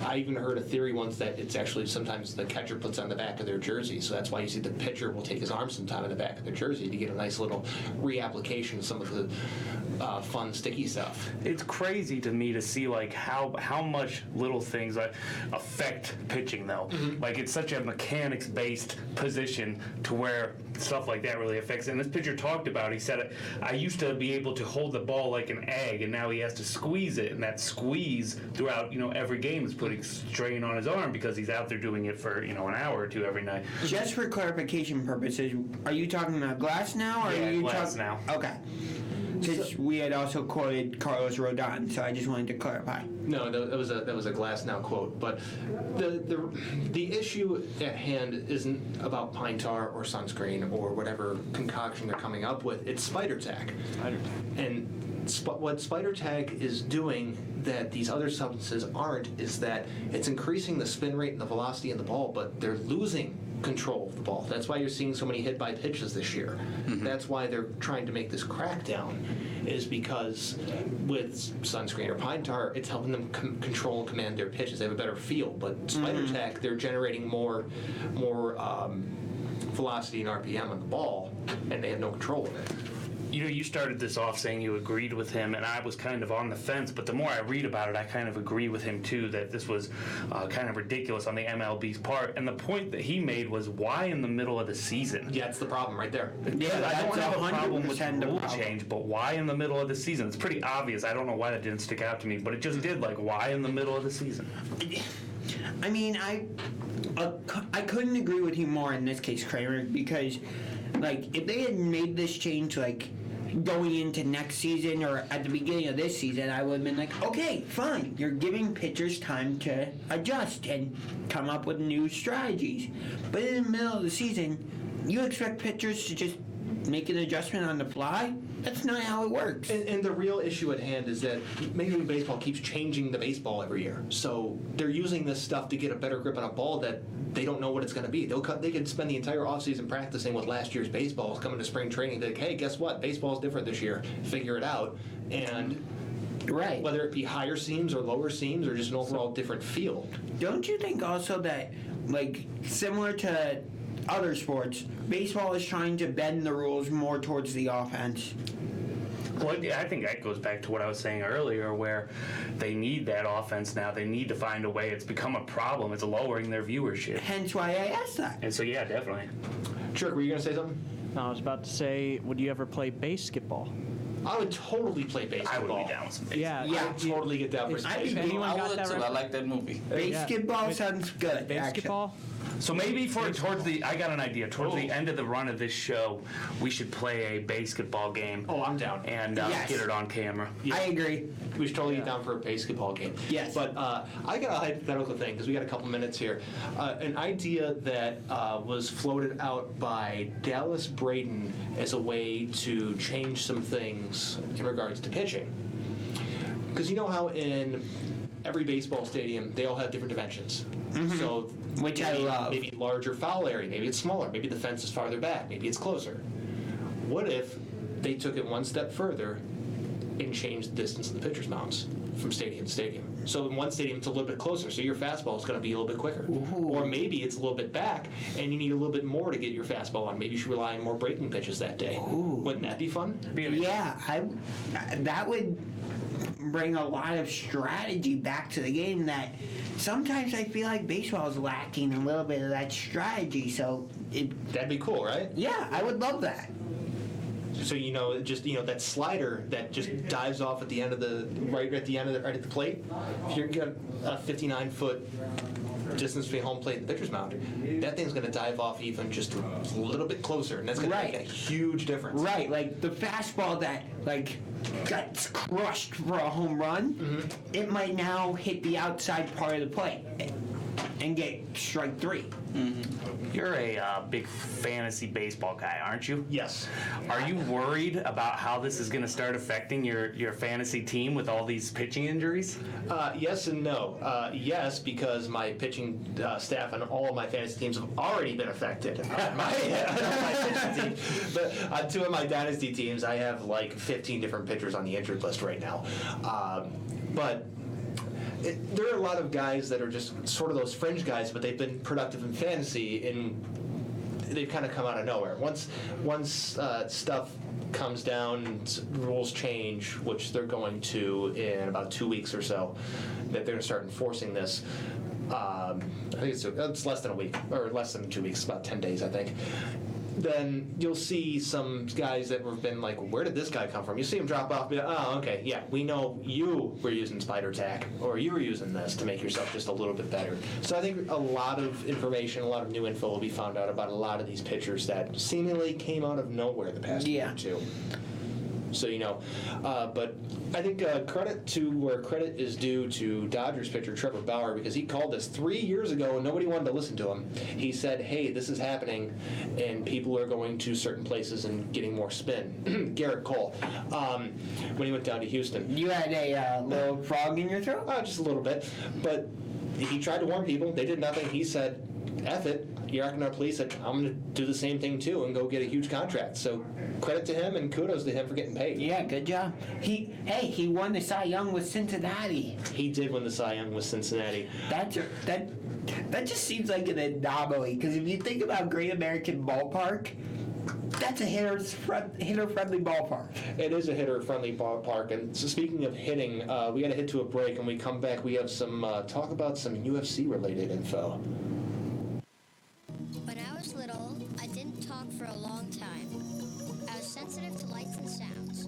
I even heard a theory once that it's actually sometimes the catcher puts on the back of their jersey. So that's why you see the pitcher will take his arm sometime in the back of their jersey to get a nice little reapplication of some of the fun, sticky stuff. It's crazy to me to see like how much little things affect pitching though. Like it's such a mechanics-based position to where stuff like that really affects it. And this pitcher talked about, he said, I used to be able to hold the ball like an egg, and now he has to squeeze it, and that squeeze throughout every game is putting strain on his arm because he's out there doing it for an hour or two every night. Just for clarification purposes, are you talking about Glass now? Or Yeah, are you Glass now. Okay. Because we had also quoted Carlos Rodon, so I just wanted to clarify. No, that was a Glass Now quote. But the issue at hand isn't about pine tar or sunscreen or whatever concoction they're coming up with. It's spider tack. And what spider tack is doing that these other substances aren't is that it's increasing the spin rate and the velocity of the ball, but they're losing control of the ball. That's why you're seeing so many hit by pitches this year. That's why they're trying to make this crackdown, is because with sunscreen or pine tar, it's helping them control and command their pitches. They have a better feel. But spider tack, they're generating more velocity and RPM on the ball, and they have no control of it. You started this off saying you agreed with him, and I was kind of on the fence, but the more I read about it, I kind of agree with him too, that this was kind of ridiculous on the MLB's part. And the point that he made was, why in the middle of the season? Yeah, it's the problem right there. Yeah, I don't have a problem with the 100% the rule problem. change, but why in the middle of the season? It's pretty obvious. I don't know why that didn't stick out to me, but it just did. Like, why in the middle of the season? I mean, I couldn't agree with you more in this case, Kramer, because, like, if they had made this change, like, going into next season or at the beginning of this season, I would have been like, okay, fine. You're giving pitchers time to adjust and come up with new strategies. But in the middle of the season, you expect pitchers to just make an adjustment on the fly? That's not how it works. And the real issue at hand is that Major League Baseball keeps changing the baseball every year. So they're using this stuff to get a better grip on a ball that they don't know what it's going to be. They could spend the entire offseason practicing with last year's baseballs, coming to spring training, like, hey, guess what? Baseball's different this year. Figure it out. And right. whether it be higher seams or lower seams or just an overall different feel. Don't you think also that, like, similar to other sports, baseball is trying to bend the rules more towards the offense? Well, I think that goes back to what I was saying earlier, where they need that offense now. They need to find a way. It's become a problem. It's lowering their viewership. Hence why I asked that. And so, yeah, definitely. Sure, were you going to say something? No, I was about to say, would you ever play basketball? I would totally play I basketball. would be down with some baseball. Yeah, Yeah. I would totally get down for some I'd be baseball. anyone I got would that too. I right? like that movie. Basketball Yeah. sounds good. Basketball? So maybe towards the, I got an idea. Towards the end of the run of this show, we should play a basketball game. Oh, I'm down. And Yes. get it on camera. I agree. We should totally get down for a basketball game. Yes. But I got a hypothetical thing, because we got a couple minutes here. An idea that was floated out by Dallas Braden as a way to change some things in regards to pitching. Because you know how in every baseball stadium, they all have different dimensions. So Which I love. Maybe larger foul area, maybe it's smaller, maybe the fence is farther back, maybe it's closer. What if they took it one step further and changed the distance of the pitcher's mounds from stadium to stadium? So in one stadium, it's a little bit closer, so your fastball is going to be a little bit quicker. Or maybe it's a little bit back, and you need a little bit more to get your fastball on. Maybe you should rely on more breaking pitches that day. Wouldn't that be fun? Yeah, that would bring a lot of strategy back to the game that sometimes I feel like baseball is lacking a little bit of that strategy. So, That'd be cool, right? yeah, I would love that. So that slider that just dives off at the end of the right at the plate. If you're got a 59-foot distance between home plate and the pitcher's mound, that thing's going to dive off even just a little bit closer, and that's going to make a huge difference. Right, like the fastball that gets crushed for a home run, it might now hit the outside part of the plate. and get strike 3. You're a big fantasy baseball guy, aren't you? Yes. Are you worried about how this is going to start affecting your fantasy team with all these pitching injuries? Yes and no. Yes, because my pitching staff and all of my fantasy teams have already been affected. My pitching team. But 2 of my dynasty teams, I have like 15 different pitchers on the injured list right now. But there are a lot of guys that are just sort of those fringe guys, but they've been productive in fantasy, and they've kind of come out of nowhere. Once stuff comes down, and rules change, which they're going to in about 2 weeks or so, that they're going to start enforcing this. I think it's less than a week, or less than 2 weeks, about 10 days, I think. Then you'll see some guys that have been like, where did this guy come from? You see him drop off, be like, oh, okay, yeah, we know you were using Spider Tack, or you were using this to make yourself just a little bit better. So I think a lot of information, a lot of new info will be found out about a lot of these pitchers that seemingly came out of nowhere the past year or two. So, but I think credit to where credit is due to Dodgers pitcher Trevor Bauer, because he called this 3 years ago and nobody wanted to listen to him. He said, hey, this is happening and people are going to certain places and getting more spin. Garrett Cole, when he went down to Houston. You had a little frog in your throat? Just a little bit. But he tried to warn people. They did nothing. He said, F it. You're not going to police it. I'm going to do the same thing too and go get a huge contract. So credit to him and kudos to him for getting paid. Yeah, good job. He won the Cy Young with Cincinnati. He did win the Cy Young with Cincinnati. That just seems like an anomaly, because if you think about Great American Ballpark, that's a hitter-friendly ballpark. It is a hitter-friendly ballpark. And so speaking of hitting, we got to hit to a break. And we come back, we have some talk about some UFC-related info. When I was little, I didn't talk for a long time. I was sensitive to lights and sounds.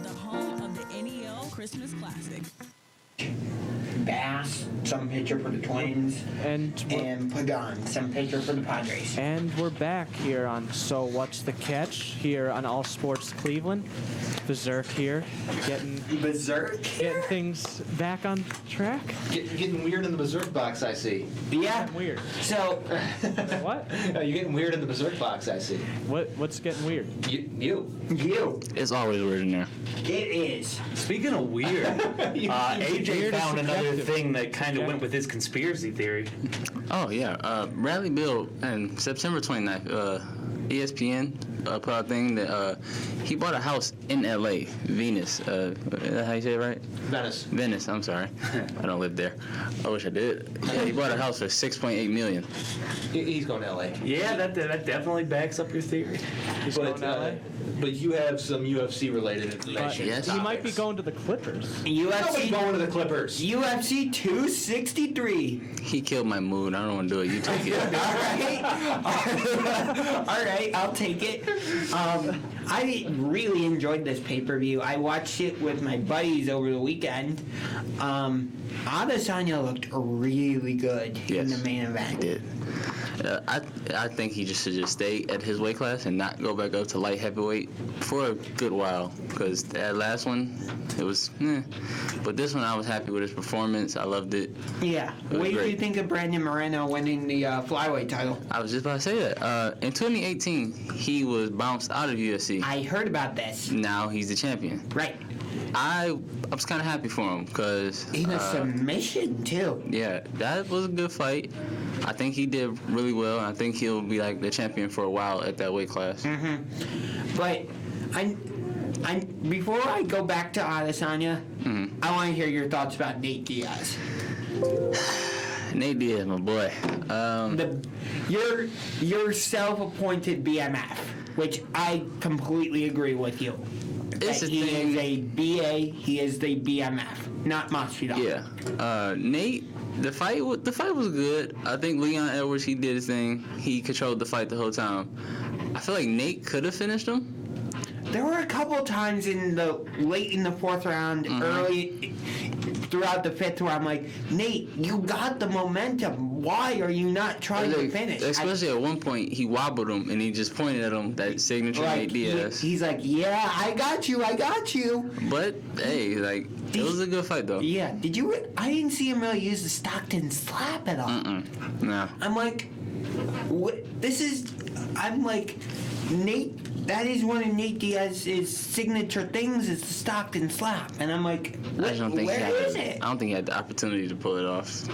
The home of the NEL Christmas Classic. Bass, some pitcher for the Twins, and Pagan, some pitcher for the Padres. And we're back here on So What's the Catch here on All Sports Cleveland. Berserk here, getting things back on track. Getting weird in the Berserk box, I see. Yeah, weird. So what? You're getting weird in the Berserk box, I see. What's getting weird? You. It's always weird in there. It is. Speaking of weird, AJ found another thing that kind of went with his conspiracy theory. Oh, yeah. Bradley Beal, on September 29th, ESPN put out a thing that he bought a house in L.A., Venus. Is that how you say it right? Venice, I'm sorry. I don't live there. I wish I did. Yeah, he bought a house for $6.8 million. He's going to L.A. Yeah, that definitely backs up your theory. He's going to LA? But you have some UFC-related information. Yes. He might be going to the Clippers. UFC going to the Clippers. UFC 263. He killed my mood. I don't want to do it. You take it. All right, I'll take it. I really enjoyed this pay-per-view. I watched it with my buddies over the weekend. Adesanya looked really good in the main event. He did. I think he just should just stay at his weight class and not go back up to light heavyweight for a good while, because that last one, it was but this one I was happy with his performance. I loved it. Yeah. What do you think of Brandon Moreno winning the flyweight title? I was just about to say that. In 2018, he was bounced out of UFC. I heard about this. Now he's the champion. Right. I was kind of happy for him because in a submission too. Yeah, that was a good fight. I think he did really well, and I think he'll be like the champion for a while at that weight class. But before I go back to Adesanya, I want to hear your thoughts about Nate Diaz. Nate Diaz, my boy. Your self-appointed BMF, which I completely agree with you. It's he is a BA. He is the BMF, not Masvidal. Yeah. Nate, the fight was good. I think Leon Edwards, he did his thing. He controlled the fight the whole time. I feel like Nate could have finished him. there were a couple times late in the fourth round, early throughout the fifth, where I'm like, Nate, you got the momentum. Why are you not trying to finish? Especially at one point, he wobbled him and he just pointed at him, that signature Nate Diaz. He's like, yeah, I got you. But hey, it was a good fight though. Yeah. I didn't see him really use the Stockton slap at all. No. I'm like, Nate, that is one of Nate Diaz's signature things, is the Stockton slap. And I'm like, where is it? I don't think he had the opportunity to pull it off.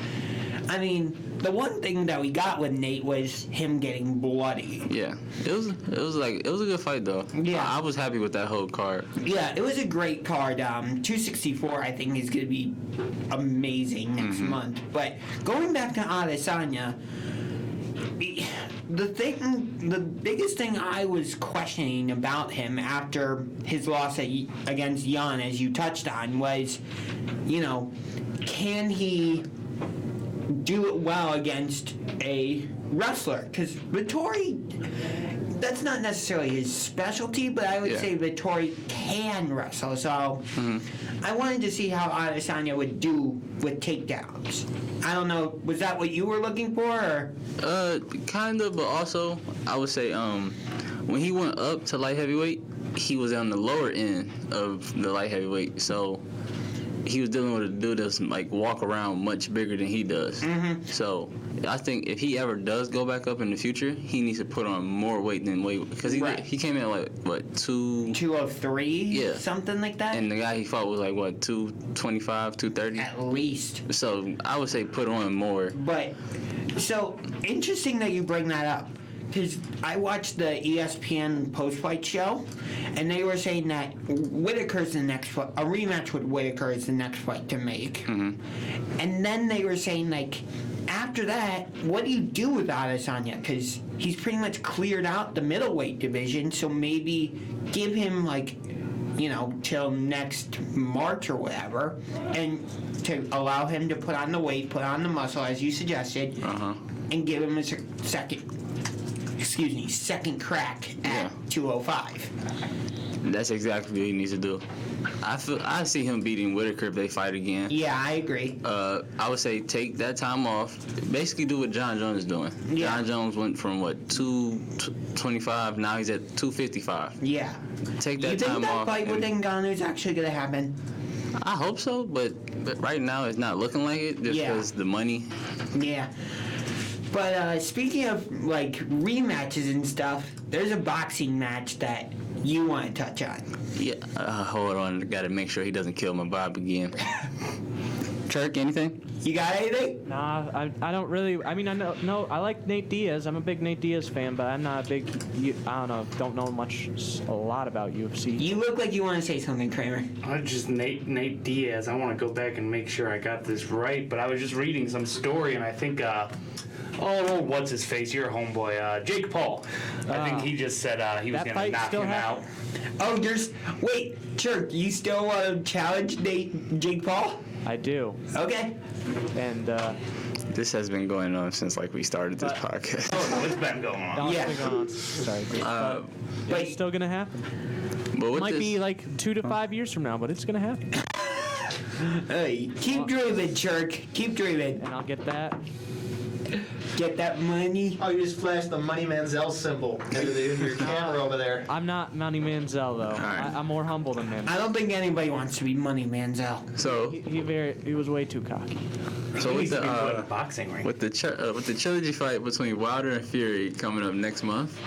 I mean, the one thing that we got with Nate was him getting bloody. Yeah. It was a good fight though. Yeah. I was happy with that whole card. Yeah, it was a great card. 264, I think, is going to be amazing next month. But going back to Adesanya, the biggest thing I was questioning about him after his loss against Jan, as you touched on, was, can he do it well against a wrestler? Because Vettori, that's not necessarily his specialty, but I would say Vettori can wrestle. So I wanted to see how Adesanya would do with takedowns. I don't know, was that what you were looking for? Or? Kind of, but also I would say when he went up to light heavyweight, he was on the lower end of the light heavyweight, so he was dealing with a dude that's walk around much bigger than he does. So I think if he ever does go back up in the future, he needs to put on more weight than because he came in at 203, something like that. And the guy he fought was 225, 230 at least. So I would say put on more. But so interesting that you bring that up, because I watched the ESPN post-fight show, and they were saying that Whitaker's the next fight. A rematch with Whitaker is the next fight to make. And then they were saying, after that, what do you do with Adesanya? Because he's pretty much cleared out the middleweight division, so maybe give him, till next March or whatever, and to allow him to put on the weight, put on the muscle, as you suggested, and give him a second crack at 205. That's exactly what he needs to do. I see him beating Whitaker if they fight again. Yeah, I agree. I would say take that time off. Basically do what John Jones is doing. Yeah. John Jones went from 225, now he's at 255. Yeah. Take that time off. You think that fight with Ngannou is actually going to happen? I hope so, but right now it's not looking like it just because the money. Yeah. But speaking of rematches and stuff, there's a boxing match that you want to touch on. Yeah, hold on. Got to make sure he doesn't kill my Bob again. Chirk, anything? You got anything? Nah, I don't really. I mean, I like Nate Diaz. I'm a big Nate Diaz fan, but I'm not a big. I don't know a lot about UFC. You look like you want to say something, Kramer. Just Nate Diaz. I want to go back and make sure I got this right, but I was just reading some story, and I think. What's his face? Your homeboy, Jake Paul. I think he just said he was going to knock him out. Oh, wait, Chirk, you still want to challenge Jake Paul? I do. Okay. And this has been going on since we started this podcast. Oh, it's been going on. It's been going on. Sorry, but it's still gonna happen. But it might be 2 to 5 years from now, but it's gonna happen. Hey, keep dreaming, Chirk. Keep dreaming. And I'll get that. Get that money. Oh, you just flashed the Money Manziel symbol into your camera over there. I'm not Money Manziel though. Right. I'm more humble than him. I don't think anybody wants to be Money Manziel. So he was way too cocky. So with the boxing ring. With the trilogy fight between Wilder and Fury coming up next month,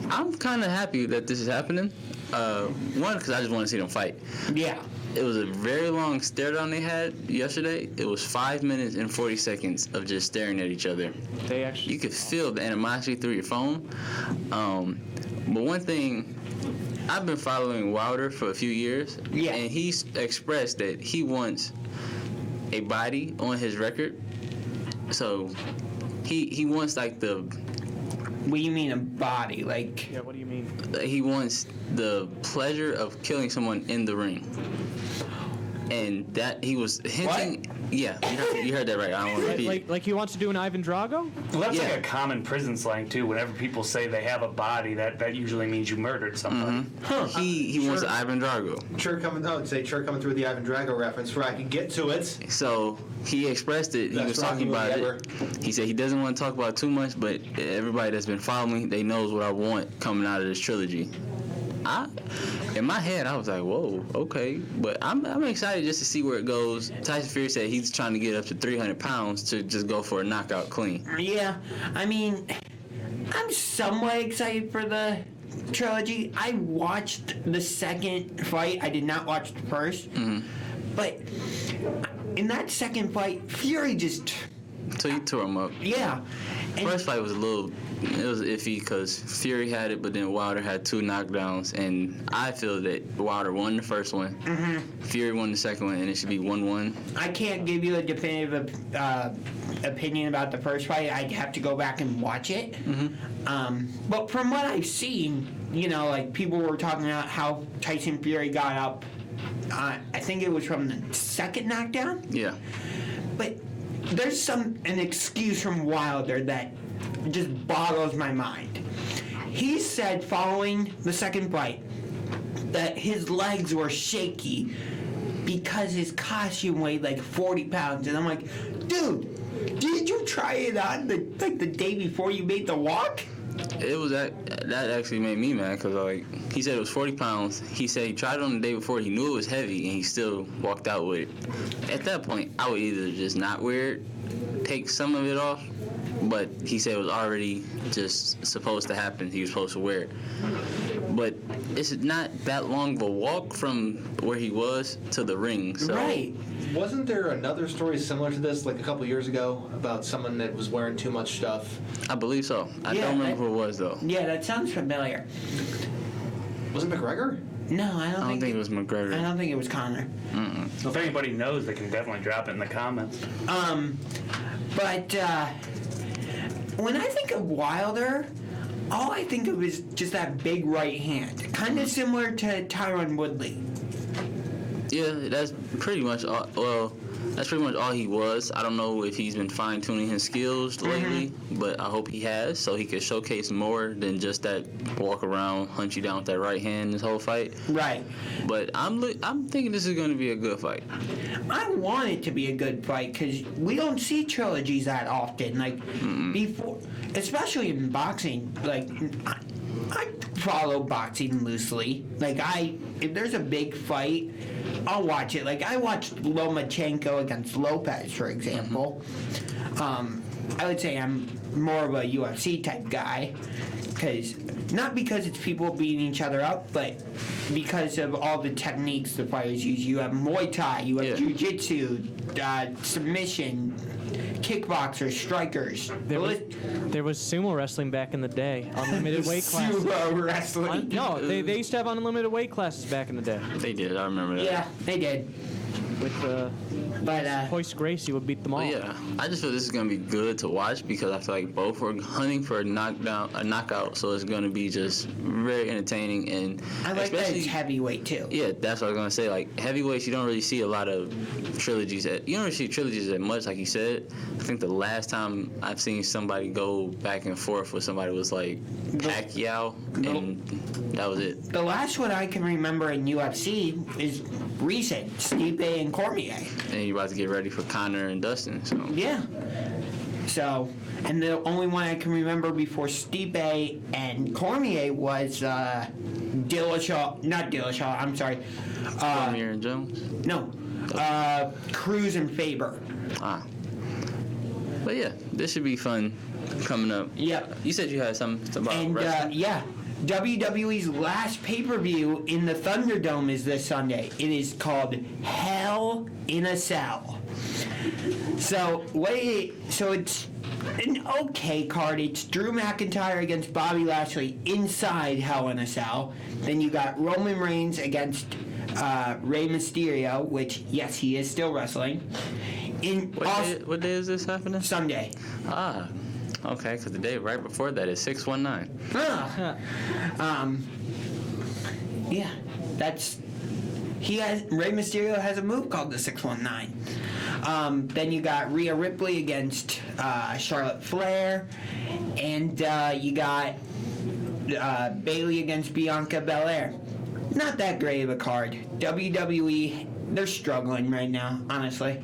I'm kind of happy that this is happening. One, because I just want to see them fight. Yeah. It was a very long stare down they had yesterday. It was 5 minutes and 40 seconds of just staring at each other. You could feel the animosity through your phone. But one thing, I've been following Wilder for a few years, and he's expressed that he wants a body on his record. So he wants the... What do you mean a body? Yeah, what do you mean? He wants the pleasure of killing someone in the ring. And that he was hinting. What? Yeah, you heard that right. I don't want to repeat. Like he wants to do an Ivan Drago? Well, that's like a common prison slang too. Whenever people say they have a body, that usually means you murdered somebody. Huh. He wants Ivan Drago. Chur coming coming through the Ivan Drago reference where I can get to it. So he expressed it. He was talking about it. He said he doesn't want to talk about it too much, but everybody that's been following me, they knows what I want coming out of this trilogy. In my head, I was like, whoa, okay. But I'm excited just to see where it goes. Tyson Fury said he's trying to get up to 300 pounds to just go for a knockout clean. Yeah, I mean, I'm somewhat excited for the trilogy. I watched the second fight. I did not watch the first. Mm-hmm. But in that second fight, Fury just... So you tore him up. Yeah. First fight was it was iffy because Fury had it, but then Wilder had 2 knockdowns, and I feel that Wilder won the first one, Fury won the second one, and it should be 1-1. I can't give you a definitive opinion about the first fight. I'd have to go back and watch it. But from what I've seen, like people were talking about how Tyson Fury got up. I think it was from the second knockdown. Yeah. But there's an excuse from Wilder that just boggles my mind. He said following the second fight that his legs were shaky because his costume weighed like 40 pounds. And I'm like, dude, did you try it on the day before you made the walk? It was that actually made me mad because he said it was 40 pounds. He said he tried it on the day before. He knew it was heavy and he still walked out with it. At that point, I would either just not wear it, take some of it off, but he said it was already just supposed to happen. He was supposed to wear it. But it's not that long of a walk from where he was to the ring. So. Right. Wasn't there another story similar to this, like a couple years ago, about someone that was wearing too much stuff? I believe so. I don't remember who it was, though. Yeah, that sounds familiar. Was it McGregor? No, I don't think it was McGregor. I don't think it was Conor. If anybody knows, they can definitely drop it in the comments. But when I think of Wilder, all I think of is just that big right hand, kind of similar to Tyron Woodley. Yeah, that's pretty much all. Well, that's pretty much all he was. I don't know if he's been fine-tuning his skills lately, but I hope he has, so he could showcase more than just that walk around, hunt you down with that right hand this whole fight. Right. But I'm thinking this is going to be a good fight. I want it to be a good fight because we don't see trilogies that often. Before, especially in boxing, I follow boxing loosely. If there's a big fight, I'll watch it. I watched Lomachenko against Lopez, for example. I would say I'm more of a UFC type guy, not because it's people beating each other up, but because of all the techniques the fighters use. You have Muay Thai, you have Jiu-Jitsu, submission, kickboxers, strikers. There was sumo wrestling back in the day, unlimited weight classes. Sumo wrestling. No, they used to have unlimited weight classes back in the day. They did. I remember that. Yeah, they did. With Hoist Gracie would beat them all. Yeah, I just feel this is gonna be good to watch because I feel like both are hunting for a knockout, so it's gonna be just very entertaining and. I like that it's heavyweight too. Yeah, that's what I was gonna say. Heavyweights, you don't really see a lot of trilogies. You don't really see trilogies that much, like you said. I think the last time I've seen somebody go back and forth with somebody was Pacquiao, and that was it. The last one I can remember in UFC is recent, Stipe and Cormier. And you're about to get ready for Conor and Dustin. So. Yeah. So, and the only one I can remember before Stipe and Cormier was Dillashaw. I'm sorry. Cormier and Jones? No. Cruz and Faber. But yeah, this should be fun coming up. Yep. You said you had something about wrestling. Yeah. WWE's last pay-per-view in the Thunderdome is this Sunday. It is called Hell in a Cell. So it's an okay card. It's Drew McIntyre against Bobby Lashley inside Hell in a Cell. Then you got Roman Reigns against Rey Mysterio, which, yes, he is still wrestling. What day is this happening? Sunday. Okay, because the day right before that is 619. Yeah, that's Rey Mysterio has a move called the 619. Then you got Rhea Ripley against Charlotte Flair, and you got Bayley against Bianca Belair. Not that great of a card. WWE, they're struggling right now, honestly.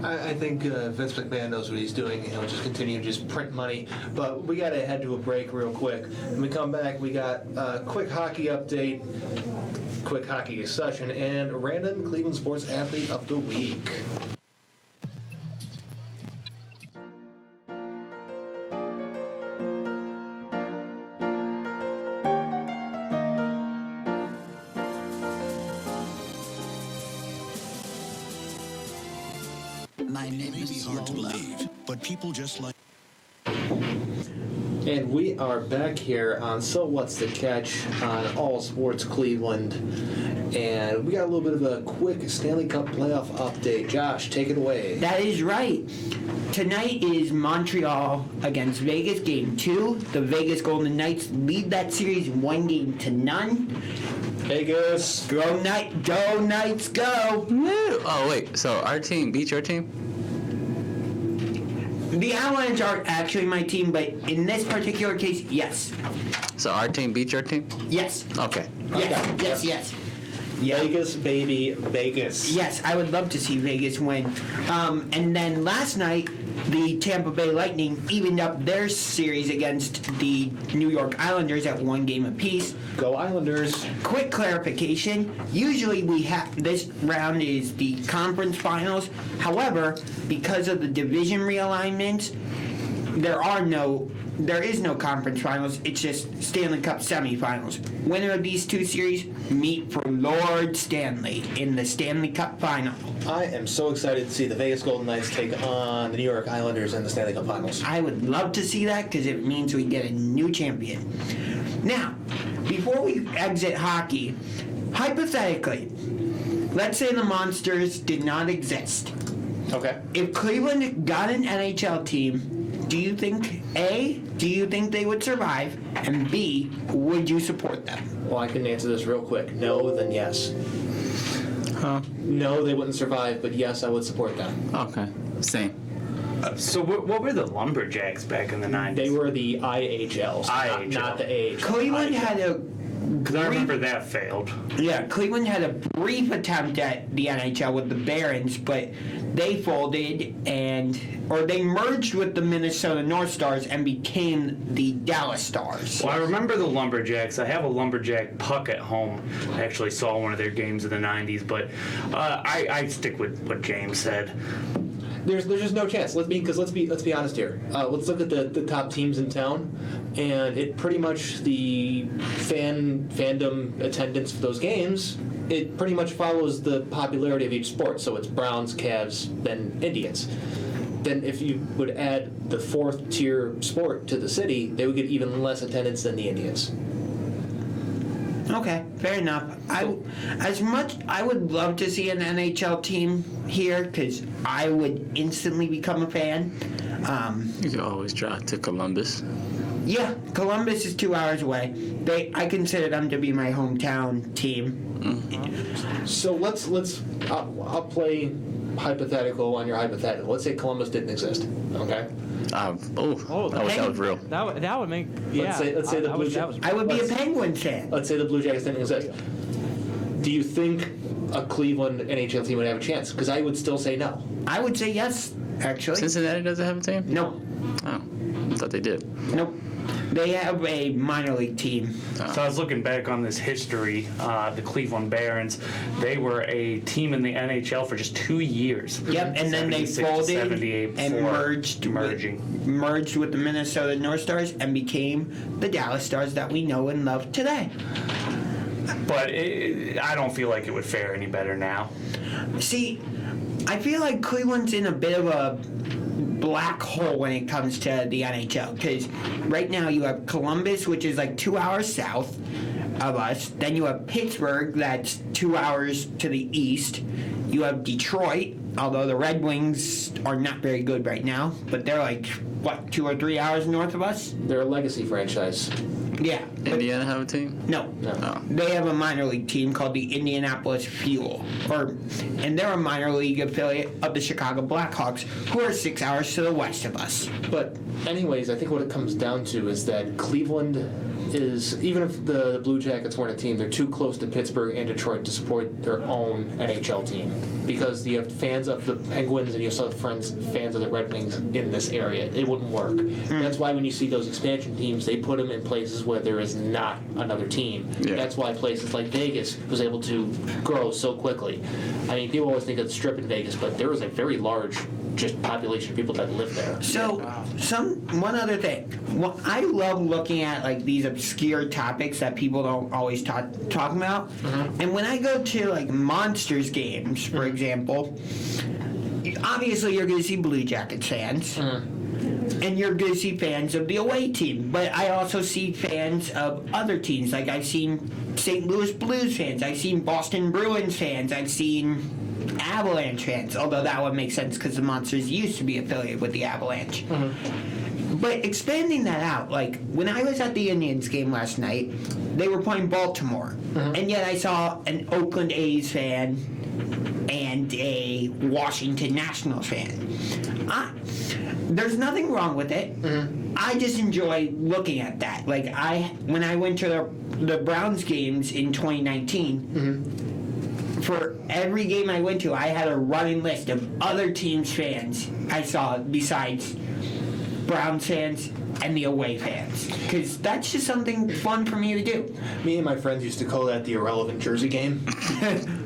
I think Vince McMahon knows what he's doing. He'll just continue to just print money. But we got to head to a break real quick. When we come back, we got a quick hockey update, quick hockey discussion, and random Cleveland Sports Athlete of the Week. My name It may be is hard to Lola. believe, but people just like And we are back here on So What's the Catch on All Sports Cleveland. And we got a little bit of a quick Stanley Cup playoff update. Josh, take it away. That is right. Tonight is Montreal against Vegas, Game 2. The Vegas Golden Knights lead that series 1-0. Vegas. Go Knights, go! Oh, wait. So our team beat your team? The Avalanche aren't actually my team, but in this particular case, yes. So our team beat your team? Yes. Okay. Yes. Yeah. Vegas, baby, Vegas. Yes, I would love to see Vegas win. And then last night, the Tampa Bay Lightning evened up their series against the New York Islanders at 1 game apiece. Go Islanders. Quick clarification, usually we have this round is the conference finals. However, because of the division realignments, there is no conference finals. It's just Stanley Cup semifinals. Winner of these two series meet for Lord Stanley in the Stanley Cup final. I am so excited to see the Vegas Golden Knights take on the New York Islanders in the Stanley Cup Finals. I would love to see that because it means we get a new champion. Now, before we exit hockey, hypothetically, let's say the Monsters did not exist. Okay. If Cleveland got an NHL team, do you think they would survive? And B, would you support them? Well, I can answer this real quick. No, then yes. Huh? No, they wouldn't survive, but yes, I would support them. Okay. Same. So what were the Lumberjacks back in the 90s? They were the IHLs, not the AHL. Cleveland had a Because I remember that failed. Yeah, Cleveland had a brief attempt at the NHL with the Barons, but they folded or they merged with the Minnesota North Stars and became the Dallas Stars. Well, I remember the Lumberjacks. I have a Lumberjack puck at home. I actually saw one of their games in the 90s, but I stick with what James said. There's just no chance. Let's be honest here. Let's look at the top teams in town, and it pretty much the fandom attendance for those games. It pretty much follows the popularity of each sport. So it's Browns, Cavs, then Indians. Then if you would add the fourth tier sport to the city, they would get even less attendance than the Indians. Okay, fair enough. I would love to see an NHL team here because I would instantly become a fan. You can always drive to Columbus. Yeah, Columbus is 2 hours away. I consider them to be my hometown team. Mm-hmm. So I'll play hypothetical on your hypothetical. Let's say Columbus didn't exist. Okay. I wish that was real. That would make Let's say the Blue Jackets. I would be a Penguins fan. Let's say the Blue Jackets didn't exist. Do you think a Cleveland NHL team would have a chance? Because I would still say no. I would say yes, actually. Cincinnati doesn't have a team? No. Oh, I thought they did. Nope. They have a minor league team. So I was looking back on this history. The Cleveland Barons, they were a team in the NHL for just 2 years. Yep, and then they 76 to folded 78 and before merged with the Minnesota North Stars and became the Dallas Stars that we know and love today. But I don't feel like it would fare any better now. See, I feel like Cleveland's in a bit of a black hole when it comes to the NHL because right now you have Columbus, which is like 2 hours south of us. Then you have Pittsburgh, that's 2 hours to the east. You have Detroit, although the Red Wings are not very good right now, but they're like, 2 or 3 hours north of us? They're a legacy franchise. Yeah. Indiana have a team? No. No. They have a minor league team called the Indianapolis Fuel, and they're a minor league affiliate of the Chicago Blackhawks, who are 6 hours to the west of us. But anyways, I think what it comes down to is that Cleveland is, even if the Blue Jackets weren't a team, they're too close to Pittsburgh and Detroit to support their own NHL team. Because you have fans of the Penguins and you also have fans of the Red Wings in this area. It wouldn't work. That's why when you see those expansion teams, they put them in places where there is not another team. Yeah. That's why places like Vegas was able to grow so quickly. I mean, people always think of the Strip in Vegas, but there was a very large just population of people that live there. So, one other thing. Well, I love looking at like these obscure topics that people don't always talk about. And when I go to like Monsters games, for example, obviously you're going to see Blue Jackets fans. And you're going to see fans of the away team. But I also see fans of other teams. Like I've seen St. Louis Blues fans. I've seen Boston Bruins fans. I've seen Avalanche fans, although that would make sense because the Monsters used to be affiliated with the Avalanche. But expanding that out, like when I was at the Indians game last night, they were playing Baltimore, and yet I saw an Oakland A's fan and a Washington Nationals fan. There's nothing wrong with it. I just enjoy looking at that. Like when I went to the Browns games in 2019. For every game I went to, I had a running list of other teams' fans I saw besides Browns fans and the away fans. Because that's just something fun for me to do. Me and my friends used to call that the irrelevant jersey game.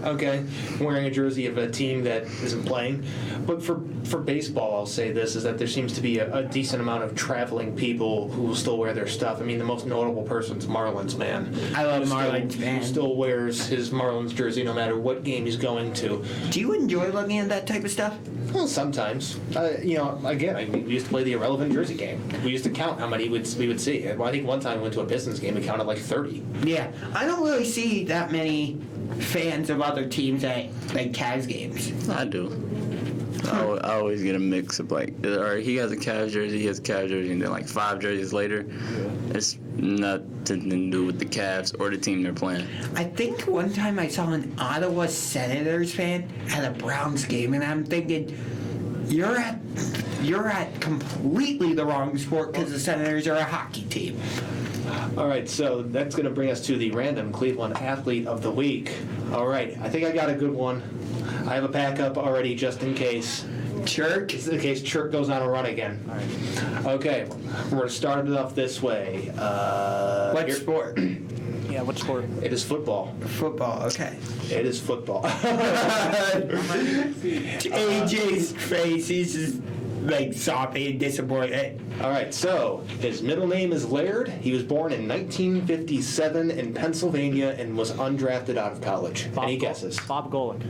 Okay? Wearing a jersey of a team that isn't playing. But for baseball, I'll say this, is that there seems to be a decent amount of traveling people who will still wear their stuff. I mean, the most notable person's Marlins, man. I love Marlins, man. Who still wears his Marlins jersey no matter what game he's going to. Do you enjoy looking at that type of stuff? Well, sometimes. Again, we used to play the irrelevant jersey game. We used to count how many we would see. I think one time we went to a Pistons game and counted like 30. Yeah. I don't really see that many fans of other teams at like Cavs games. I do. I always get a mix of like, all right, he has a Cavs jersey, and then like 5 jerseys later, it's nothing to do with the Cavs or the team they're playing. I think one time I saw an Ottawa Senators fan at a Browns game, and I'm thinking, you're at completely the wrong sport because the Senators are a hockey team. All right, so that's going to bring us to the random Cleveland Athlete of the Week. All right, I think I got a good one. I have a backup already just in case. Chirk? Just in case Chirk goes on a run again. All right. Okay, we're going to start it off this way. What sport? Yeah, what sport? It is football. Football, okay. It is football. AJ's face, he's just like soppy and disappointed. All right, so his middle name is Laird. He was born in 1957 in Pennsylvania and was undrafted out of college. Any guesses? Bob Golick.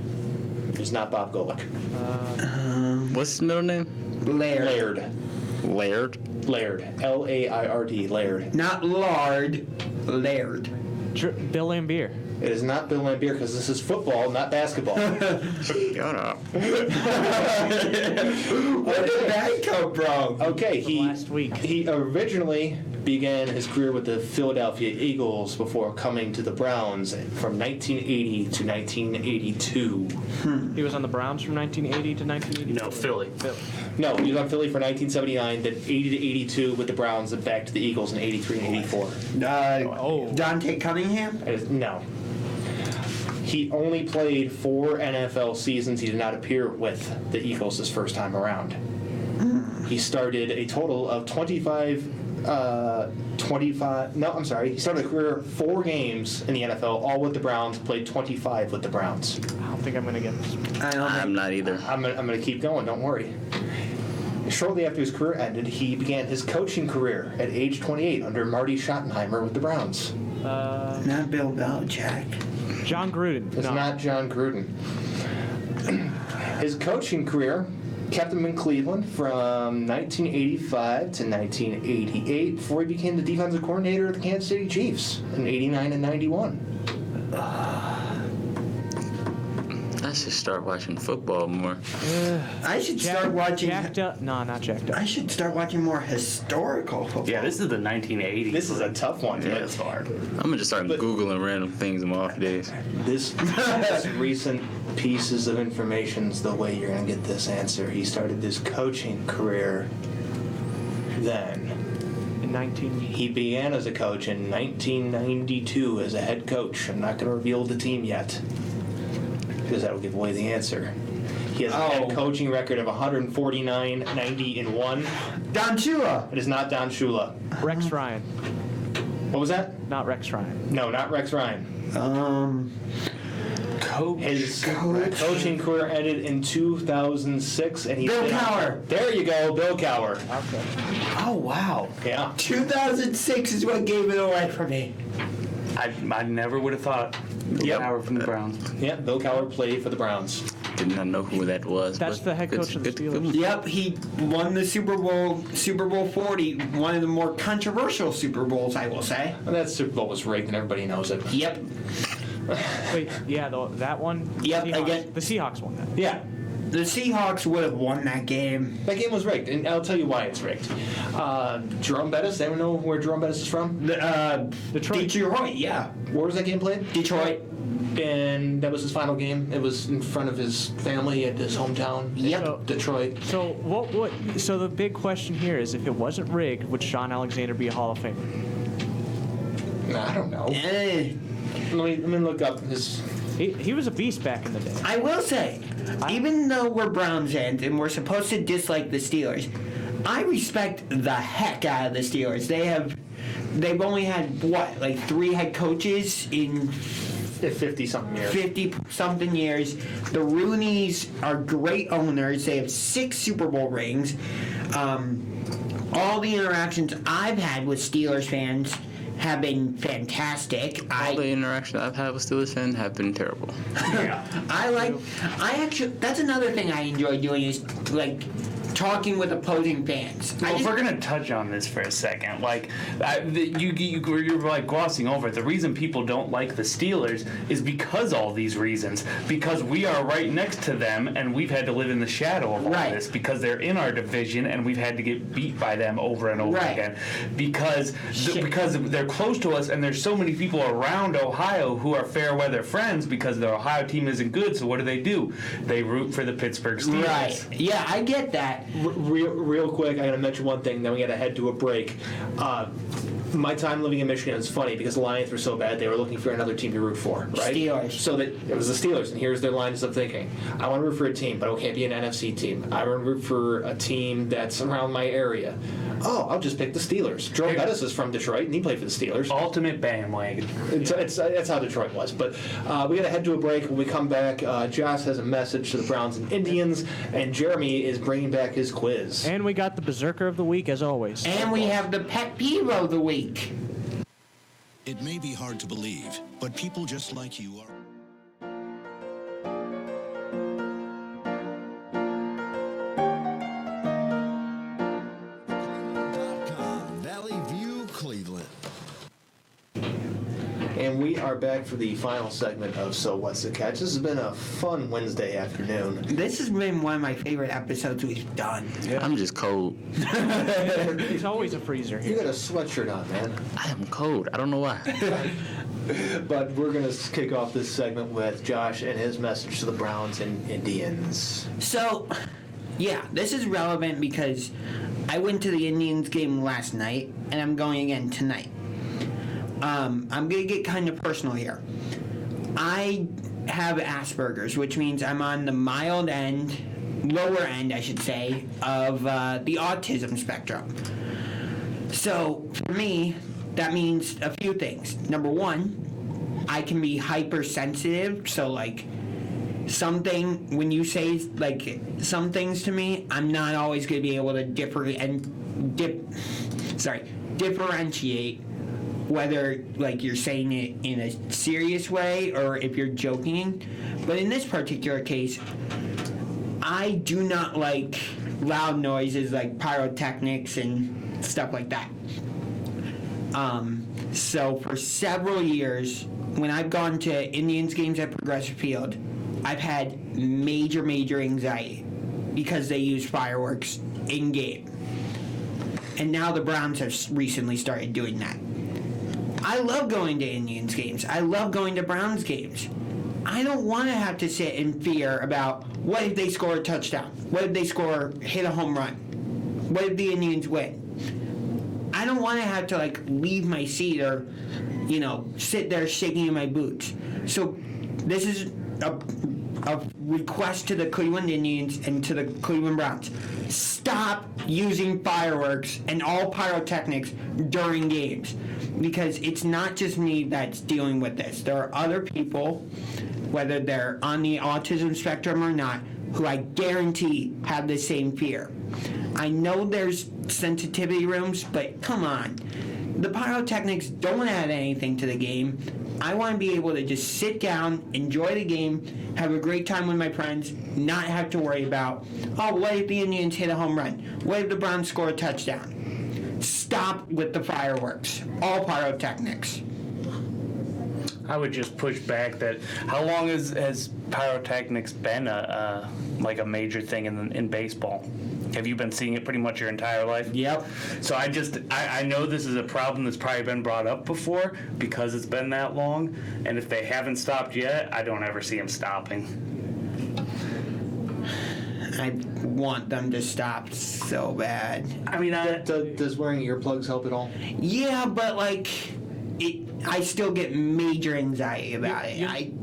It's not Bob Golick. What's his middle name? Laird. Laird? Laird. L-A-I-R-D. Laird. Not lard, Laird. Bill Lambier. It is not Bill Lambier because this is football, not basketball. Shut up. Where did that come from? Okay, last week. He originally began his career with the Philadelphia Eagles before coming to the Browns from 1980 to 1982. He was on the Browns from 1980 to 1982. No, Philly. No, he was on Philly for 1979, then 80 to 82 with the Browns, then back to the Eagles in 83 and 84. Dante Cunningham? No. He only played 4 NFL seasons. He did not appear with the Eagles his first time around. He started a total of he started a career 4 games in the NFL, all with the Browns, played 25 with the Browns. I don't think I'm going to get this. I'm not either. I'm going to keep going, don't worry. Shortly after his career ended, he began his coaching career at age 28 under Marty Schottenheimer with the Browns. Not Bill Belichick. John Gruden. It's not John Gruden. His coaching career kept him in Cleveland from 1985 to 1988 before he became the defensive coordinator of the Kansas City Chiefs in 89 and 91. That should start watching football more. I should start watching. Jacked up? No, not jacked up. I should start watching more historical football. Yeah, this is the 1980s. This is a tough one. Yeah. It's hard. I'm gonna just start Googling random things in my off days. This recent pieces of information is the way you're going to get this answer. He started his coaching career then. In 19... He began as a coach in 1992 as a head coach. I'm not going to reveal the team yet because that will give away the answer. He has a head coaching record of 149, 90, and 1. Don Shula. It is not Don Shula. Rex Ryan. What was that? Not Rex Ryan. No, not Rex Ryan. His coaching career ended in 2006, and he Bill Cowher. There you go, Bill Cowher. Okay. Oh wow. Yeah. 2006 is what gave it away for me. I never would have thought. Bill Cowher from the Browns. Yeah, Bill Cowher played for the Browns. Did not know who that was. That's the head coach of the Steelers. Yep, he won the Super Bowl 40, one of the more controversial Super Bowls, I will say. And that Super Bowl was rigged, and everybody knows it. Yep. Wait, yeah, that one? Yep, Seahawks. again. The Seahawks won that. Yeah. The Seahawks would have won that game. That game was rigged, and I'll tell you why it's rigged. Jerome Bettis, anyone know where Jerome Bettis is from? Detroit, yeah. Where was that game played? Detroit. And that was his final game. It was in front of his family at his hometown. Yep. Detroit. So so the big question here is, if it wasn't rigged, would Sean Alexander be a Hall of Famer? I don't know. Let me look up his... He was a beast back in the day. I will say, even though we're Browns fans and we're supposed to dislike the Steelers, I respect the heck out of the Steelers. They've only had, what, like 3 head coaches in 50-something years. 50-something years. The Rooneys are great owners. They have 6 Super Bowl rings. All the interactions I've had with Steelers fans have been fantastic. All the interactions I've had with Steelers fans have been terrible. That's another thing I enjoy doing is, like, talking with opposing fans. Well, if we're gonna touch on this for a second, like you're like glossing over it. The reason people don't like the Steelers is because all these reasons. Because we are right next to them, and we've had to live in the shadow of all this. Because they're in our division, and we've had to get beat by them over and over again. Because they're close to us, and there's so many people around Ohio who are fair weather friends. Because the Ohio team isn't good, so what do? They root for the Pittsburgh Steelers. Right. Yeah, I get that. Real quick, I gotta mention one thing, then we gotta head to a break. My time living in Michigan is funny because the Lions were so bad they were looking for another team to root for, right? Steelers. So that it was the Steelers, and here's their lines of thinking. I want to root for a team, but it can't be an NFC team. I want to root for a team that's around my area. Oh, I'll just pick the Steelers. Jerome Bettis is from Detroit, and he played for the Steelers. Ultimate bandwagon. That's how Detroit was. But we gotta head to a break. When we come back, Josh has a message to the Browns and Indians, and Jeremy is bringing back his quiz. And we got the Berserker of the Week, as always. And we have the Pet Peeve of the Week. It may be hard to believe, but people just like you are. Valley View, Cleveland. And we are back for the final segment of So What's the Catch? This has been a fun Wednesday afternoon. This has been one of my favorite episodes we've done. Yeah. I'm just cold. There's always a freezer here. You got a sweatshirt on, man. I am cold. I don't know why. But we're going to kick off this segment with Josh and his message to the Browns and Indians. So, yeah, this is relevant because I went to the Indians game last night, and I'm going again tonight. I'm going to get kind of personal here. I have Asperger's, which means I'm on the mild end, lower end, I should say, of the autism spectrum. So, for me, that means a few things. Number one, I can be hypersensitive, so, like, when you say, like, some things to me, I'm not always going to be able to differentiate whether, like, you're saying it in a serious way or if you're joking. But in this particular case, I do not like loud noises like pyrotechnics and stuff like that. So for several years, when I've gone to Indians games at Progressive Field, I've had major anxiety because they use fireworks in game. And now the Browns have recently started doing that. I love going to Indians games. I love going to Browns games. I don't want to have to sit in fear about what if they score a touchdown? What if they hit a home run? What if the Indians win? I don't want to have to leave my seat or, sit there shaking in my boots. So this is a request to the Cleveland Indians and to the Cleveland Browns. Stop using fireworks and all pyrotechnics during games, because it's not just me that's dealing with this. There are other people, whether they're on the autism spectrum or not, who I guarantee have the same fear. I know there's sensitivity rooms, but come on. The pyrotechnics don't add anything to the game. I want to be able to just sit down, enjoy the game, have a great time with my friends, not have to worry about, what if the Indians hit a home run? What if the Browns score a touchdown? Stop with the fireworks. All pyrotechnics. I would just push back that how long has pyrotechnics been a major thing in baseball? Have you been seeing it pretty much your entire life? Yep. So I know this is a problem that's probably been brought up before because it's been that long, and if they haven't stopped yet, I don't ever see them stopping. I want them to stop so bad. I mean, does wearing earplugs help at all? Yeah, but I still get major anxiety about it.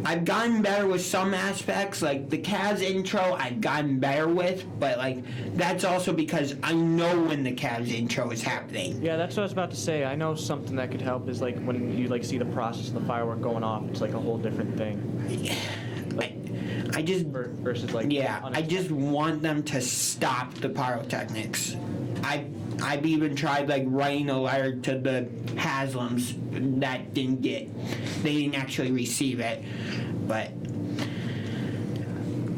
I've gotten better with some aspects, like the Cavs intro I've gotten better with, but that's also because I know when the Cavs intro is happening. Yeah, that's what I was about to say. I know something that could help is when you see the process of the firework going off, it's a whole different thing. I just versus I just want them to stop the pyrotechnics. I've even tried writing a letter to the Haslams that they didn't actually receive it, but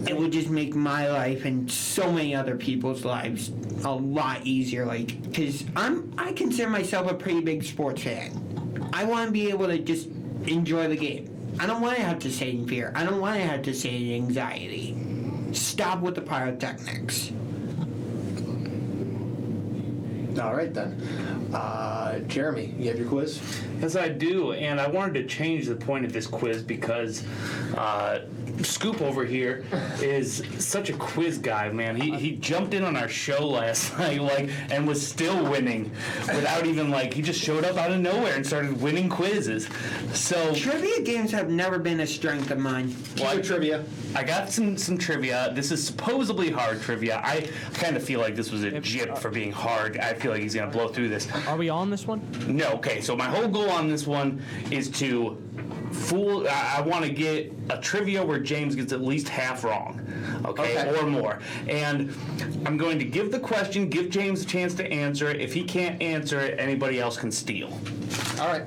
it would just make my life and so many other people's lives a lot easier. Because I consider myself a pretty big sports fan. I want to be able to just enjoy the game. I don't want to have to sit in fear. I don't want to have to sit in anxiety. Stop with the pyrotechnics. All right, then. Jeremy, you have your quiz? Yes, I do, and I wanted to change the point of this quiz because Scoop over here is such a quiz guy, man. He jumped in on our show last night, and was still winning without even, he just showed up out of nowhere and started winning quizzes. So trivia games have never been a strength of mine. Trivia. I got some trivia. This is supposedly hard trivia. I kind of feel like this was a jib for being hard. I feel like he's going to blow through this. Are we on this one? No, okay. So my whole goal on this one is to I want to get a trivia where James gets at least half wrong, okay, or more. And I'm going to give the question, give James a chance to answer it. If he can't answer it, anybody else can steal. All right.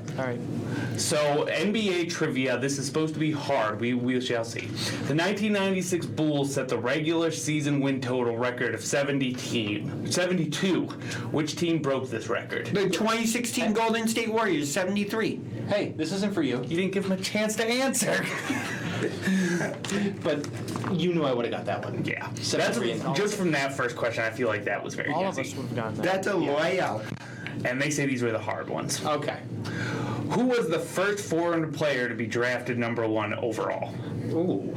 So NBA trivia, this is supposed to be hard. We shall see. The 1996 Bulls set the regular season win total record of 72. Which team broke this record? The 2016 Golden State Warriors, 73. Hey, this isn't for you. You didn't give him a chance to answer. But you knew I would have got that one. Yeah. So that's just from that first question, I feel like that was very easy. All of us would have gotten that. That's a layup. And they say these were the hard ones. Okay. Who was the first foreign player to be drafted #1 overall? Ooh.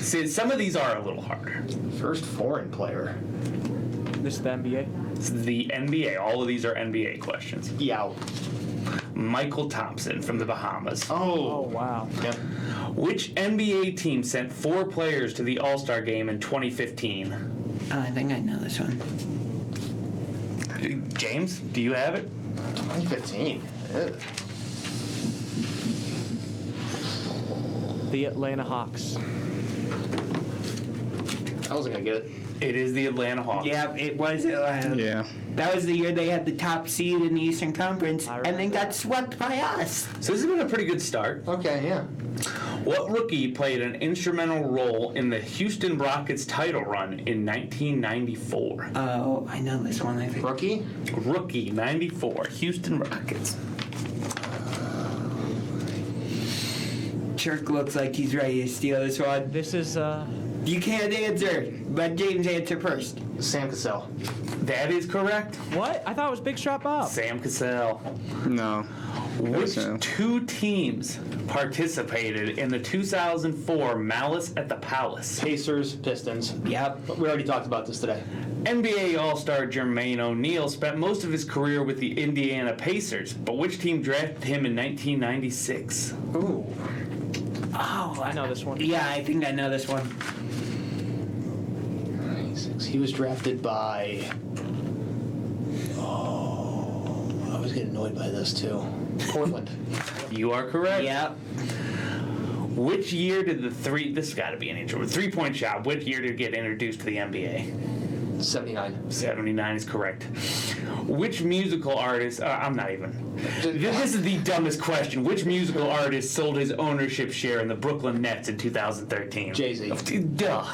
See, some of these are a little harder. First foreign player. This is the NBA? It's the NBA. All of these are NBA questions. Yeah. Michael Thompson from the Bahamas. Oh wow. Yep. Which NBA team sent 4 players to the All-Star game in 2015? I think I know this one. James, do you have it? 2015. Ugh. The Atlanta Hawks. I wasn't going to get it. It is the Atlanta Hawks. Yeah, it was Atlanta. Yeah. That was the year they had the top seed in the Eastern Conference and then got swept by us. So this has been a pretty good start. Okay, yeah. What rookie played an instrumental role in the Houston Rockets title run in 1994? Oh, I know this one, I think. Rookie, 94, Houston Rockets. Chirk looks like he's ready to steal this one. This is You can't answer. Let James answer first. Sam Cassell. That is correct. what? I thought it was Big Shot Bob. Sam Cassell. No. Which Sam. two teams participated in the 2004 Malice at the Palace? Pacers, Pistons. Yep. We already talked about this today. NBA All-Star Jermaine O'Neal spent most of his career with the Indiana Pacers, but which team drafted him in 1996? Ooh. Oh, I know this one. Yeah, I think I know this one. 96. He was drafted by. Oh, I was getting annoyed by this too. Portland. You are correct. Yep. Which year did the this has got to be an intro, three-point shot, which year did it get introduced to the NBA? 79. 79 is correct. Which musical artist, I'm not even, this is the dumbest question. Which musical artist sold his ownership share in the Brooklyn Nets in 2013? Jay-Z. Duh.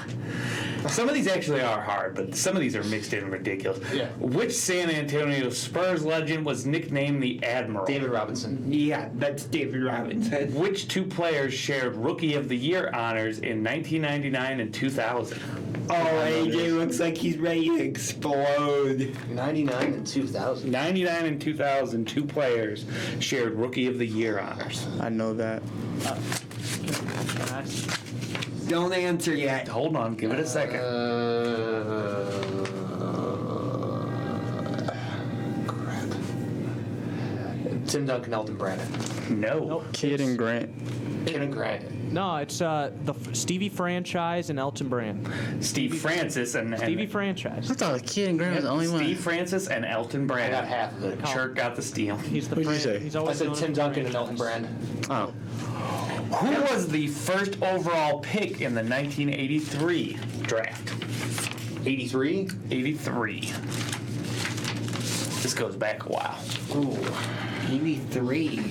Some of these actually are hard, but some of these are mixed in ridiculous. Yeah. Which San Antonio Spurs legend was nicknamed the Admiral? David Robinson. Yeah, that's David Robinson. Which two players shared Rookie of the Year honors in 1999 and 2000? Oh, AJ looks like he's ready to explode. 99 and 2000. 99 and 2000, two players shared Rookie of the Year honors. I know that. Don't answer yet. Hold on, give it a second. Crap. Tim Duncan, Elton Brandon. No. Kid and Grant. Kid and Grant. No, it's the Stevie Franchise and Elton Brand. Steve Francis and Stevie Franchise. I thought Kid and Grant was the only one. Steve Francis and Elton I Brand. got half of it. Chirk got the steal. He's the What'd you fran- say? He's I always said known Tim as the Duncan and Elton franchise. Brand. Oh. Who was the first overall pick in the 1983 draft? 83? 83. This goes back a while. Ooh. Maybe 3.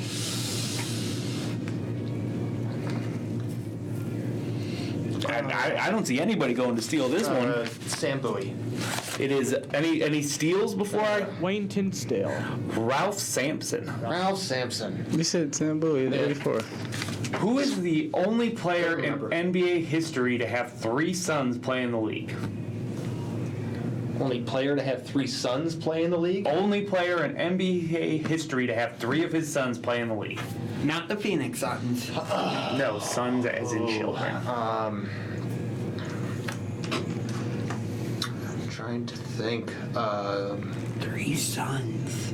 I don't see anybody going to steal this one. Sam Bowie. It is any steals before I? Wayne Tinsdale. Ralph Sampson. Ralph Sampson. You said Sam Bowie, the 84. Who is the only player in Remember. NBA history to have 3 sons play in the league? Only player to have 3 sons play in the league? Only player in NBA history to have 3 of his sons play in the league. Not the Phoenix Suns. No, sons as in children. I'm trying to think. 3 sons.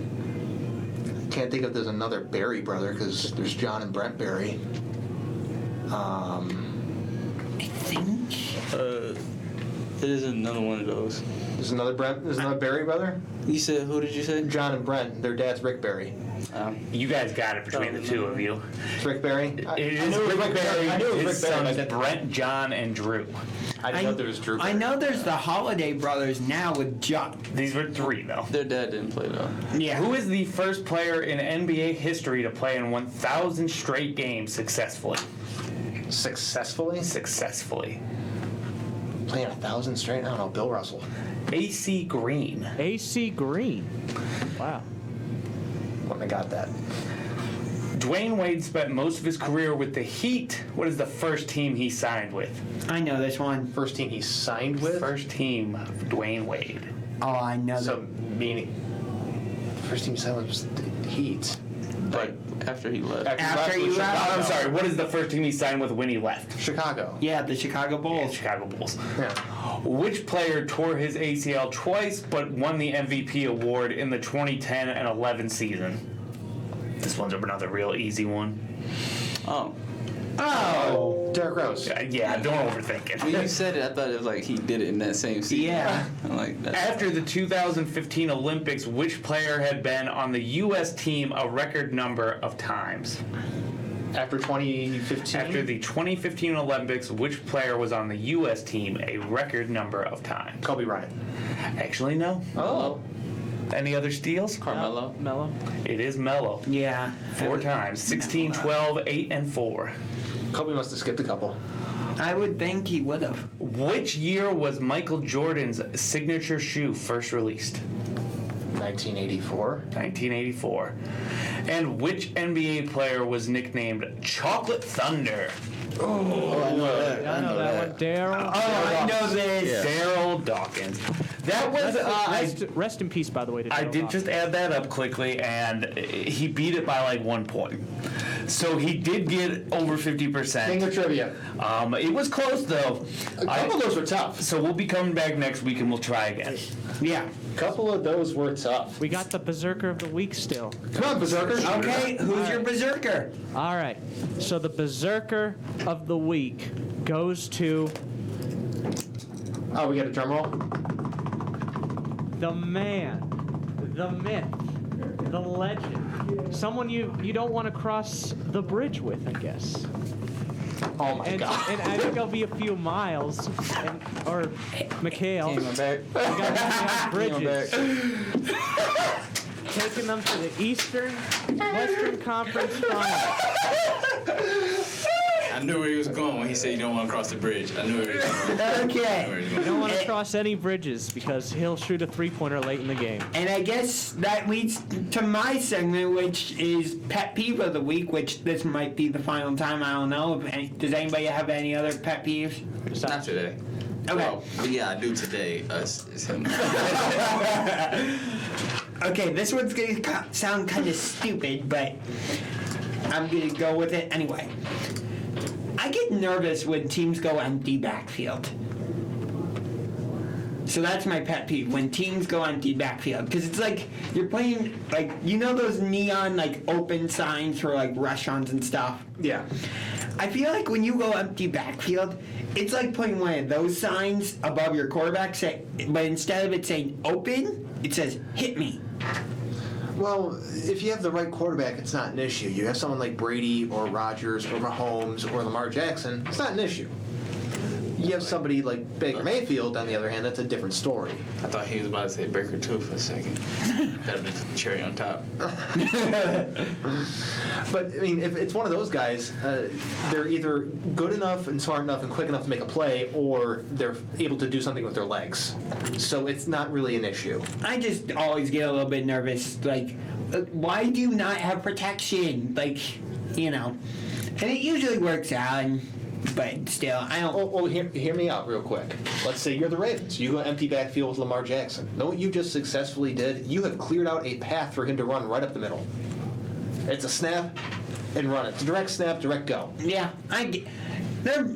Can't think if there's another Barry brother because there's John and Brent Barry. I think. It is another one of those. There's another Barry brother. You said, who did you say? John and Brent. Their dad's Rick Barry. You guys got it between the two of you. It's Rick Barry. It is Rick Barry. I knew it was His Rick Barry. sons Brent, John, and Drew. I didn't know there was Drew. I know there's the Holiday brothers now with John. These were 3 though. Their dad didn't play though. Yeah. Who is the first player in NBA history to play in 1,000 straight games successfully? Successfully playing 1,000 straight. I don't know. Bill Russell. AC Green. AC Green. Wow. When I got that. Dwayne Wade spent most of his career with the Heat. What is the first team he signed with? I know this one. First team he signed with. First team of Dwayne Wade. Oh, I know So meaning first team he signed with was the Heat. But after he left. After he was left? Chicago. I'm sorry, what is the first team he signed with when he left? Chicago. Yeah, the Chicago Bulls. Chicago Bulls. Yeah. Which player tore his ACL twice but won the MVP award in the 2010 and 11 season? This one's another real easy one. Oh. Oh. Derrick Rose. Yeah, don't overthink it. When you said it, I thought it was like he did it in that same season. Yeah. I'm like, that's After the 2015 Olympics, which player had been on the U.S. team a record number of times? After 2015. After the 2015 Olympics, which player was on the U.S. team a record number of times? Kobe Bryant. Actually, no. Oh. Any other steals? Carmelo. Mello. It is Melo. Yeah. 4 times. 16, 12, 8, and 4. Kobe must have skipped a couple. I would think he would have. Which year was Michael Jordan's signature shoe first released? 1984. 1984. And which NBA player was nicknamed Chocolate Thunder? Oh, I know that. I know that one. Daryl. I know this. Yeah. Daryl Dawkins. That was Rest in peace, by the way. To I Daryl did Dawkins. just add that up quickly, and he beat it by like 1 point. So he did get over 50%. King of trivia. It was close though. A couple of those were tough. So we'll be coming back next week and we'll try again. Yeah. A couple of those were tough. We got the Berserker of the Week still. Come on, Berserkers. Okay, who's your berserker? All right. So the Berserker of the Week goes to Oh, we got a drum roll? the man, the myth, the legend. Someone you don't want to cross the bridge with, I guess. Oh my God. And I think it'll be a few miles. Or Mikhail. Came back. We got bridges. Taking them to the Western Conference Final. I knew where he was going when he said you don't want to cross the bridge. I knew where he was going. Okay. You don't want to cross any bridges because he'll shoot a three-pointer late in the game. And I guess that leads to my segment, which is Pet Peeve of the Week, which this might be the final time. I don't know. Does anybody have any other pet peeves? Not today. Okay. Well, yeah, I do today. It's him. Okay, this one's going to sound kind of stupid, but I'm going to go with it anyway. I get nervous when teams go empty backfield. So that's my pet peeve, when teams go empty backfield. Because it's like, you're playing, like, you know those neon, like, open signs for, like, restaurants and stuff? Yeah. I feel like when you go empty backfield, it's like putting one of those signs above your quarterback, but instead of it saying open, it says hit me. Well, if you have the right quarterback, it's not an issue. You have someone like Brady or Rodgers or Mahomes or Lamar Jackson, it's not an issue. You have somebody like Baker Mayfield, on the other hand, that's a different story. I thought he was about to say Baker too for a second. That'd be the cherry on top. But, I mean, if it's one of those guys, they're either good enough and smart enough and quick enough to make a play, or they're able to do something with their legs. So it's not really an issue. I just always get a little bit nervous. Like, why do you not have protection? Like, you know. And it usually works out, but still, I don't. Oh, hear me out real quick. Let's say you're the Ravens. You go empty backfield with Lamar Jackson. Know what you just successfully did? You have cleared out a path for him to run right up the middle. It's a snap and run. It's a direct snap, direct go. Yeah, there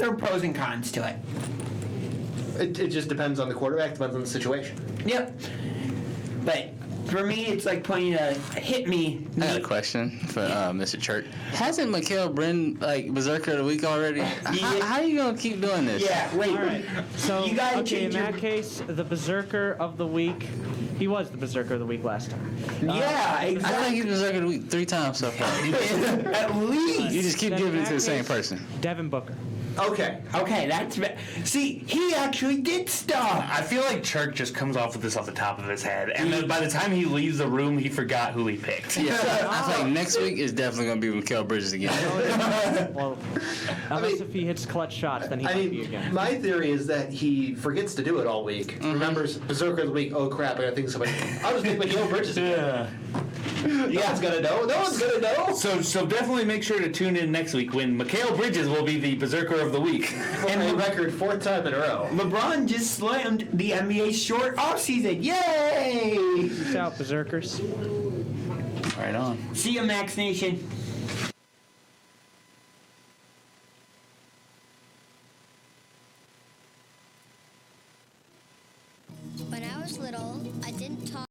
are pros and cons to it. It just depends on the quarterback, depends on the situation. Yep. But for me, it's like playing a hit me. I got a question for Mr. Church. Hasn't Mikael been like Berserker of the Week already? How are you gonna keep doing this? Yeah, wait. All right. So, You gotta okay, in change your- that case, the Berserker of the Week, he was the Berserker of the Week last time. Yeah, I exactly. think he's Berserker of the Week 3 times so far. At least. You just keep Then giving in it to that the same case, person. Devin Booker. Okay. Okay, see, he actually did stuff. I feel like Church just comes off with this off the top of his head, and then by the time he leaves the room, he forgot who he picked. Yeah, I think next week is definitely gonna be Mikael Bridges again. Well, unless if he hits clutch shots, then he I might be mean, again. my theory is that he forgets to do it all week. Remembers Berserker of the Week, oh crap, I gotta think of somebody. I'll just make Mikael Bridges again. No one's gonna know. No one's gonna know. So definitely make sure to tune in next week when Mikael Bridges will be the Berserker of the Week. And the record 4th time in a row. LeBron just slammed the NBA's short offseason. Yay! Peace out, Berserkers. Right on. See you, Max Nation. When I was little, I didn't talk